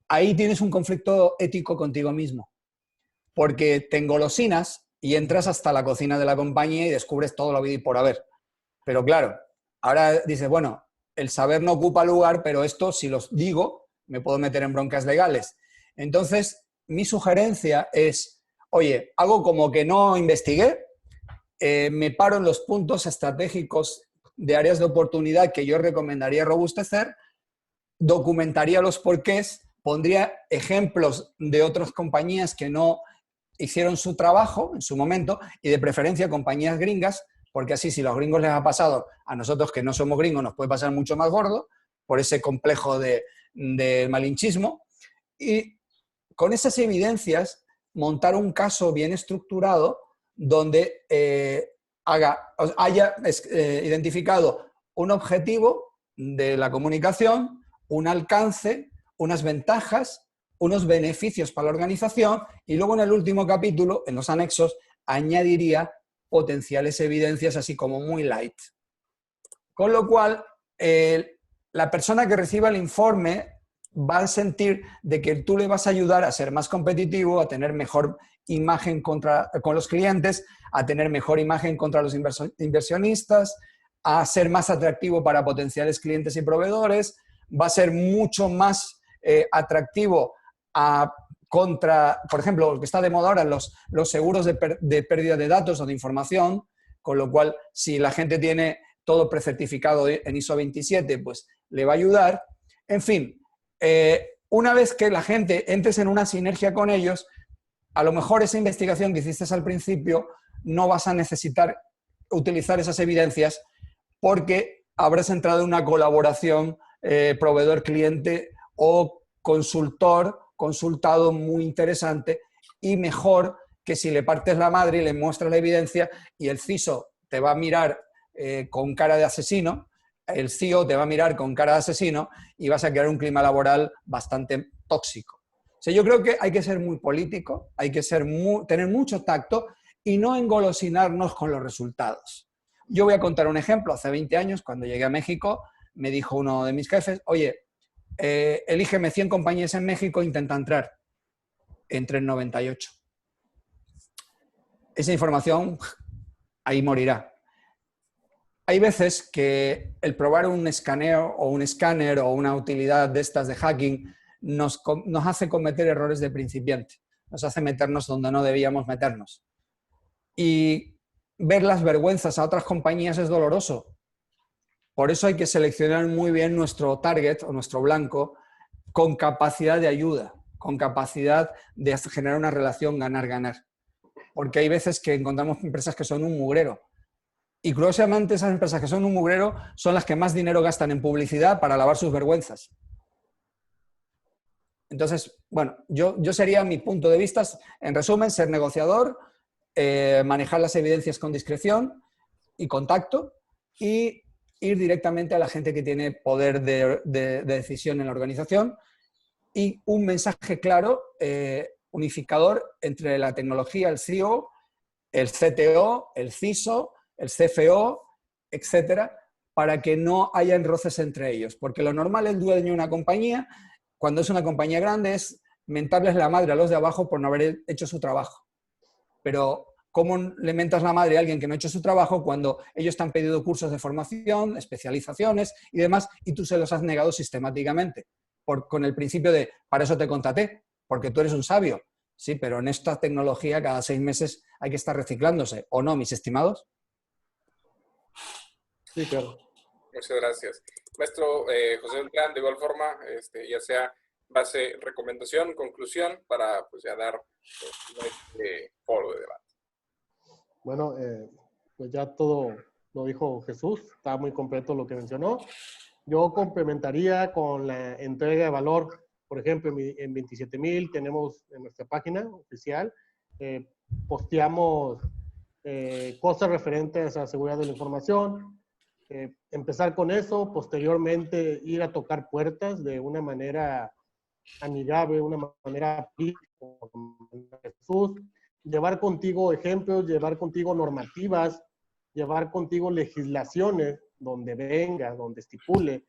A: ahí tienes un conflicto ético contigo mismo, porque te engolosinas y entras hasta la cocina de la compañía y descubres todo lo habido y por haber. Pero claro, ahora dices, bueno, el saber no ocupa lugar, pero esto, si los digo, me puedo meter en broncas legales. Entonces, mi sugerencia es, oye, hago como que no investigué, me paro en los puntos estratégicos de áreas de oportunidad que yo recomendaría robustecer, documentaría los porqués, pondría ejemplos de otras compañías que no hicieron su trabajo en su momento y de preferencia compañías gringas, porque así si a los gringos les ha pasado, a nosotros que no somos gringos nos puede pasar mucho más gordo por ese complejo de malinchismo, y con esas evidencias montar un caso bien estructurado donde haya identificado un objetivo de la comunicación, un alcance, unas ventajas, unos beneficios para la organización, y luego en el último capítulo, en los anexos, añadiría potenciales evidencias así como muy light. Con lo cual, la persona que reciba el informe va a sentir de que tú le vas a ayudar a ser más competitivo, a tener mejor imagen con los clientes, a tener mejor imagen contra los inversionistas, a ser más atractivo para potenciales clientes y proveedores, va a ser mucho más atractivo contra, por ejemplo, lo que está de moda ahora, los seguros de pérdida de datos o de información, con lo cual, si la gente tiene todo precertificado en ISO 27, pues le va a ayudar. En fin, una vez que la gente entres en una sinergia con ellos, a lo mejor esa investigación que hiciste al principio no vas a necesitar utilizar esas evidencias porque habrás entrado en una colaboración proveedor-cliente o consultado muy interesante, y mejor que si le partes la madre y le muestras la evidencia y el CISO te va a mirar con cara de asesino, el CEO te va a mirar con cara de asesino y vas a crear un clima laboral bastante tóxico. O sea, yo creo que hay que ser muy político, hay que tener mucho tacto y no engolosinarnos con los resultados. Yo voy a contar un ejemplo. Hace 20 años, cuando llegué a México, me dijo uno de mis jefes, oye, elígeme 100 compañías en México, intenta entrar. Entré en 98. Esa información ahí morirá. Hay veces que el probar un escaneo o un escáner o una utilidad de estas de hacking nos hace cometer errores de principiante, nos hace meternos donde no debíamos meternos. Y ver las vergüenzas a otras compañías es doloroso, Por eso hay que seleccionar muy bien nuestro target o nuestro blanco con capacidad de ayuda, con capacidad de generar una relación ganar-ganar. Porque hay veces que encontramos empresas que son un mugrero. Y curiosamente esas empresas que son un mugrero son las que más dinero gastan en publicidad para lavar sus vergüenzas. Entonces, bueno, yo sería mi punto de vista, en resumen, ser negociador, manejar las evidencias con discreción y contacto y ir directamente a la gente que tiene poder de decisión en la organización y un mensaje claro, unificador entre la tecnología, el CEO, el CTO, el CISO, el CFO, etcétera, para que no haya roces entre ellos. Porque lo normal, el dueño de una compañía, cuando es una compañía grande, es mentarles la madre a los de abajo por no haber hecho su trabajo. Pero ¿cómo le mentas la madre a alguien que no ha hecho su trabajo cuando ellos te han pedido cursos de formación, especializaciones y demás, y tú se los has negado sistemáticamente? Con el principio de, para eso te contraté, porque tú eres un sabio. Sí, pero en esta tecnología cada 6 meses hay que estar reciclándose, ¿o no, mis estimados?
D: Sí, claro.
C: Muchas gracias. Maestro José Beltrán, de igual forma, ya sea base, recomendación, conclusión, para pues ya dar este foro de debate.
D: Bueno, pues ya todo lo dijo Jesús, está muy completo lo que mencionó. Yo complementaría con la entrega de valor. Por ejemplo, en 27,000 tenemos en nuestra página oficial, posteamos cosas referentes a la seguridad de la información. Empezar con eso, posteriormente ir a tocar puertas de una manera amigable, una manera Jesús, llevar contigo ejemplos, llevar contigo normativas, llevar contigo legislaciones donde venga, donde estipule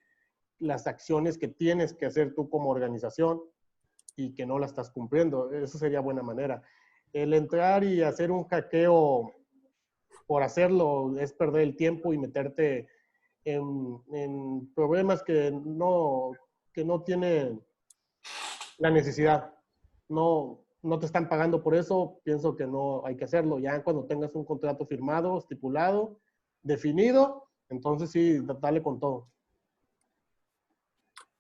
D: las acciones que tienes que hacer tú como organización y que no la estás cumpliendo. Eso sería buena manera. El entrar y hacer un hackeo por hacerlo es perder el tiempo y meterte en problemas que no tienen la necesidad. No te están pagando por eso, pienso que no hay que hacerlo. Ya cuando tengas un contrato firmado, estipulado, definido, entonces sí, dale con todo.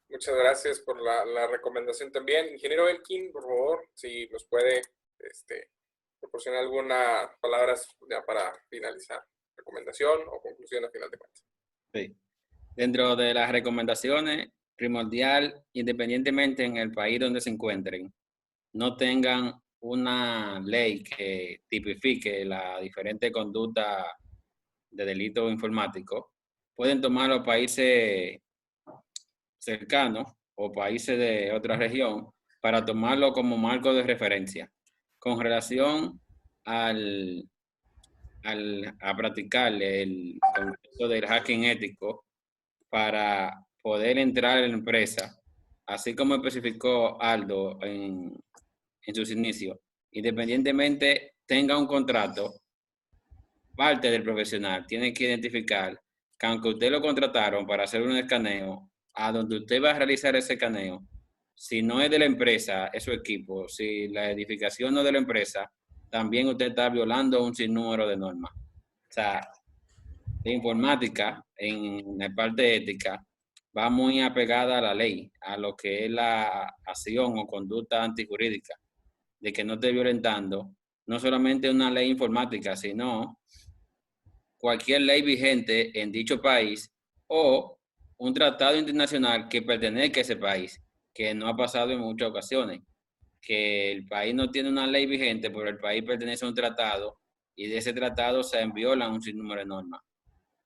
C: Muchas gracias por la recomendación también. Ingeniero Elkin, por favor, si nos puede proporcionar algunas palabras ya para finalizar. Recomendación o conclusión al final de cuentas.
F: Sí. Dentro de las recomendaciones, primordial, independientemente en el país donde se encuentren, no tengan una ley que tipifique la diferente conducta de delito informático. Pueden tomar los países cercanos o países de otra región para tomarlo como marco de referencia. Con relación a practicar el concepto del hacking ético para poder entrar en la empresa, así como especificó Aldo en sus inicios, independientemente tenga un contrato, parte del profesional tiene que identificar que aunque usted lo contrataron para hacer un escaneo, a donde usted va a realizar ese escaneo, si no es de la empresa, es su equipo, si la edificación no es de la empresa, también usted está violando un sinnúmero de normas. O sea, la informática, en la parte ética, va muy apegada a la ley, a lo que es la acción o conducta antijurídica, de que no esté violentando no solamente una ley informática, sino cualquier ley vigente en dicho país o un tratado internacional que pertenezca a ese país, que no ha pasado en muchas ocasiones, que el país no tiene una ley vigente, pero el país pertenece a un tratado y de ese tratado se violan un sinnúmero de normas.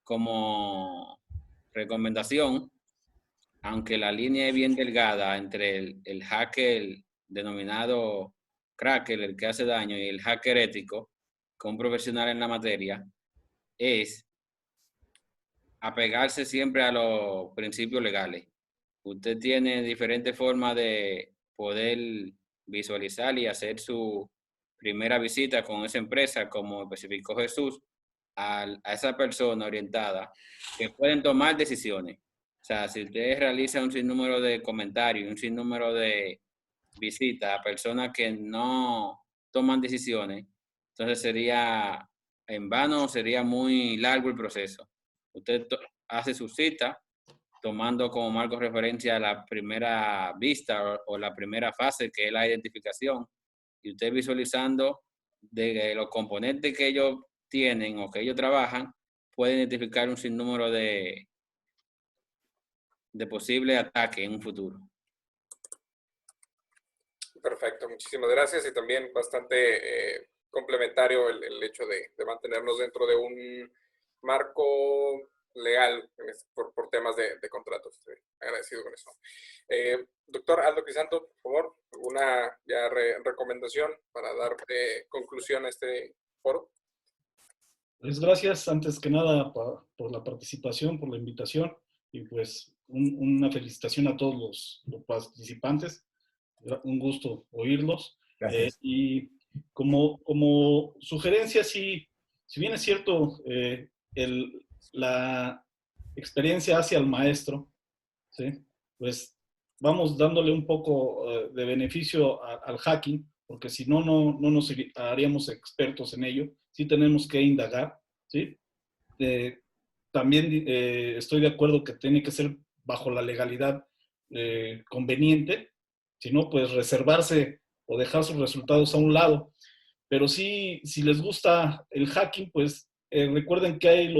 F: Como recomendación, aunque la línea es bien delgada entre el hacker denominado cracker, el que hace daño, y el hacker ético, con un profesional en la materia, es apegarse siempre a los principios legales. Usted tiene diferentes formas de poder visualizar y hacer su primera visita con esa empresa, como especificó Jesús, a esa persona orientada, que pueden tomar decisiones. O sea, si usted realiza un sinnúmero de comentarios, un sinnúmero de visitas a personas que no toman decisiones, entonces sería en vano, sería muy largo el proceso. Usted hace su cita, tomando como marco referencia la primera vista o la primera fase, que es la identificación, y usted visualizando de los componentes que ellos tienen o que ellos trabajan, puede identificar un sinnúmero de posibles ataques en un futuro.
C: Perfecto, muchísimas gracias, y también bastante complementario el hecho de mantenernos dentro de un marco legal por temas de contratos. Agradecido con eso. Doctor Aldo Crisanto, por favor, ¿alguna ya recomendación para dar conclusión a este foro?
B: Pues gracias, antes que nada, por la participación, por la invitación, y pues una felicitación a todos los participantes. Un gusto oírlos. Y como sugerencia, si bien es cierto, la experiencia hacia el maestro, ¿sí? Pues vamos dándole un poco de beneficio al hacking, porque si no, no nos haríamos expertos en ello. Sí tenemos que indagar, ¿sí? También estoy de acuerdo que tiene que ser bajo la legalidad conveniente, si no, pues reservarse o dejar sus resultados a un lado. Pero sí, si les gusta el hacking, pues recuerden que hay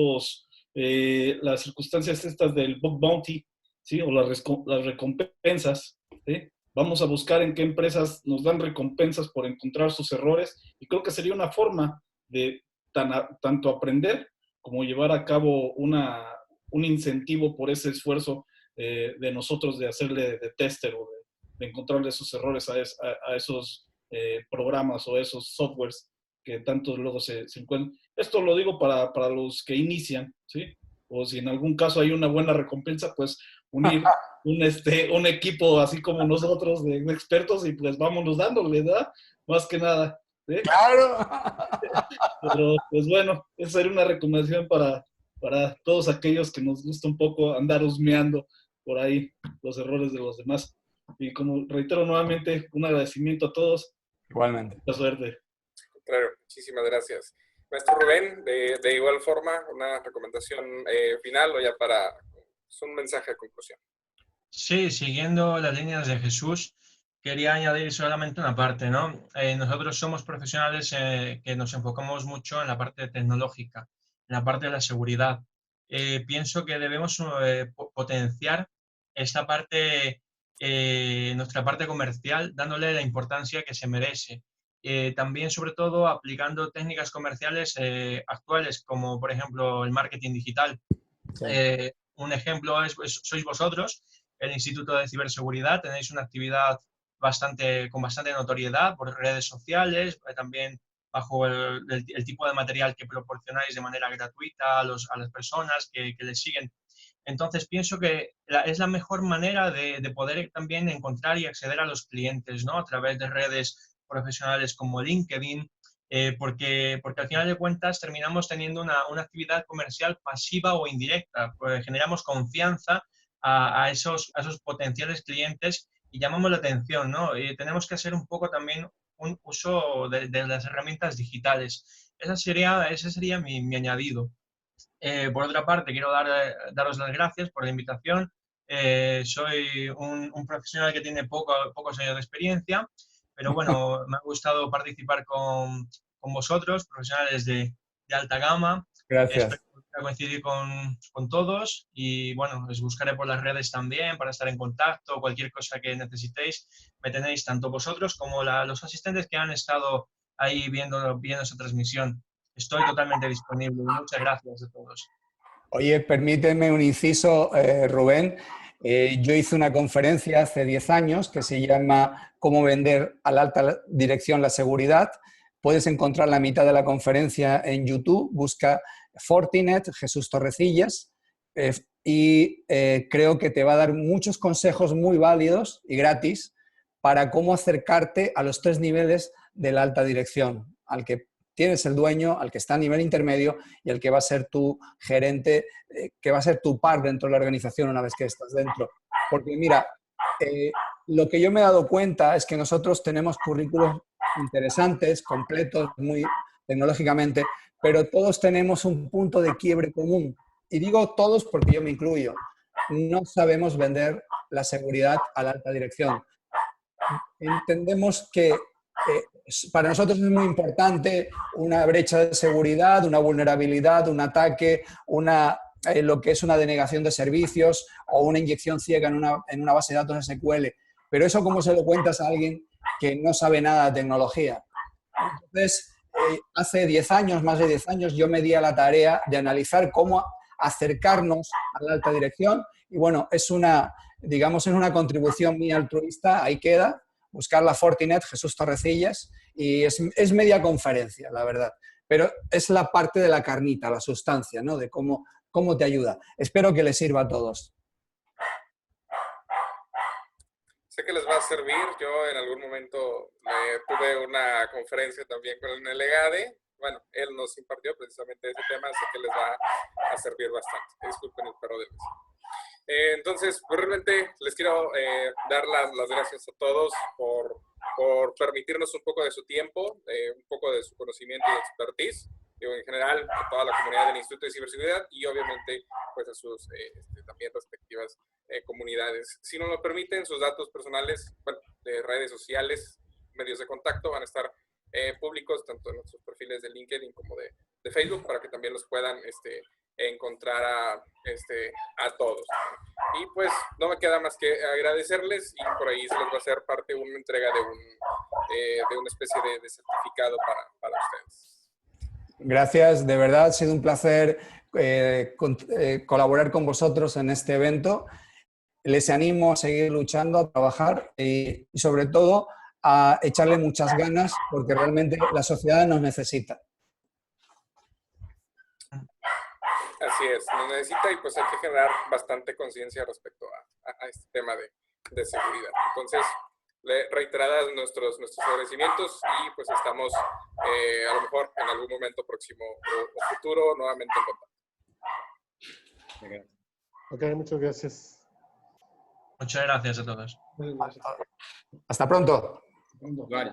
B: las circunstancias estas del bug bounty, ¿sí? O las recompensas, ¿sí? Vamos a buscar en qué empresas nos dan recompensas por encontrar sus errores, y creo que sería una forma de tanto aprender como llevar a cabo un incentivo por ese esfuerzo de nosotros de hacerle de tester o de encontrarle esos errores a esos programas o esos softwares que tanto luego se encuentran. Esto lo digo para los que inician, ¿sí? O si en algún caso hay una buena recompensa, pues unir un equipo así como nosotros de expertos, y pues vámonos dándole, ¿verdad? Más que nada. ¿Sí?
A: ¡Claro!
B: Pero pues bueno, esa era una recomendación para todos aquellos que nos gusta un poco andar husmeando por ahí los errores de los demás. Y como reitero nuevamente, un agradecimiento a todos.
A: Igualmente.
B: Mucha suerte.
C: Claro, muchísimas gracias. Maestro Rubén, de igual forma, una recomendación final o ya para un mensaje de conclusión.
E: Sí, siguiendo las líneas de Jesús, quería añadir solamente una parte, ¿no? Nosotros somos profesionales que nos enfocamos mucho en la parte tecnológica, en la parte de la seguridad. Pienso que debemos potenciar esta parte, nuestra parte comercial, dándole la importancia que se merece. También, sobre todo, aplicando técnicas comerciales actuales, como por ejemplo el marketing digital.
A: Sí.
E: Un ejemplo sois vosotros, el Instituto de Ciberseguridad. Tenéis una actividad con bastante notoriedad por redes sociales, también bajo el tipo de material que proporcionáis de manera gratuita a las personas que les siguen. Entonces, pienso que es la mejor manera de poder también encontrar y acceder a los clientes, ¿no? A través de redes profesionales como LinkedIn, porque al final de cuentas terminamos teniendo una actividad comercial pasiva o indirecta, pues generamos confianza a esos potenciales clientes y llamamos la atención, ¿no? Tenemos que hacer un poco también un uso de las herramientas digitales. Ese sería mi añadido. Por otra parte, quiero daros las gracias por la invitación. Soy un profesional que tiene pocos años de experiencia, pero bueno, me ha gustado participar con vosotros, profesionales de alta gama.
A: Gracias.
E: Espero coincidir con todos, y bueno, os buscaré por las redes también para estar en contacto. Cualquier cosa que necesitéis, me tenéis tanto vosotros como los asistentes que han estado ahí viendo esa transmisión. Estoy totalmente disponible. Muchas gracias a todos.
A: Oye, permíteme un inciso, Rubén. Yo hice una conferencia hace 10 años que se llama ¿Cómo vender a la alta dirección la seguridad? Puedes encontrar la mitad de la conferencia en YouTube. Busca Fortinet, Jesús Torrecillas, y creo que te va a dar muchos consejos muy válidos y gratis para cómo acercarte a los 3 niveles de la alta dirección, al que tienes el dueño, al que está a nivel intermedio y al que va a ser tu gerente, que va a ser tu par dentro de la organización una vez que estás dentro. Porque mira, lo que yo me he dado cuenta es que nosotros tenemos currículos interesantes, completos, muy tecnológicamente, pero todos tenemos un punto de quiebre común y digo todos porque yo me incluyo, no sabemos vender la seguridad a la alta dirección. Entendemos que para nosotros es muy importante una brecha de seguridad, una vulnerabilidad, un ataque, lo que es una denegación de servicios o una inyección ciega en una base de datos SQL. Pero eso, ¿cómo se lo cuentas a alguien que no sabe nada de tecnología? Entonces, hace 10 años, más de 10 años, yo me di a la tarea de analizar cómo acercarnos a la alta dirección y bueno, digamos, es una contribución mía altruista, ahí queda, buscar la Fortinet, Jesús Torrecillas, y es media conferencia, la verdad. Pero es la parte de la carnita, la sustancia, ¿no? De cómo te ayuda. Espero que les sirva a todos.
C: Sé que les va a servir. Yo en algún momento tuve una conferencia también con el Nelegade. Bueno, él nos impartió precisamente ese tema, sé que les va a servir bastante. Disculpen el perro de mesa. Entonces, pues realmente les quiero dar las gracias a todos por permitirnos un poco de su tiempo, un poco de su conocimiento y expertise, en general a toda la comunidad del Instituto de Ciberseguridad y obviamente pues a sus también respectivas comunidades. Si nos lo permiten, sus datos personales, bueno, de redes sociales, medios de contacto van a estar públicos tanto en nuestros perfiles de LinkedIn como de Facebook para que también los puedan encontrar a todos. Y pues no me queda más que agradecerles y por ahí se les va a hacer una entrega de una especie de certificado para ustedes.
A: Gracias, de verdad ha sido un placer colaborar con vosotros en este evento. Les animo a seguir luchando, a trabajar y sobre todo a echarle muchas ganas porque realmente la sociedad nos necesita.
C: Así es, nos necesita y pues hay que generar bastante conciencia respecto a este tema de seguridad. Entonces, reiteradas nuestros agradecimientos y pues estamos a lo mejor en algún momento próximo o futuro nuevamente en contacto.
D: Ok, muchas gracias.
E: Muchas gracias a todos.
A: Hasta pronto.
F: Vale.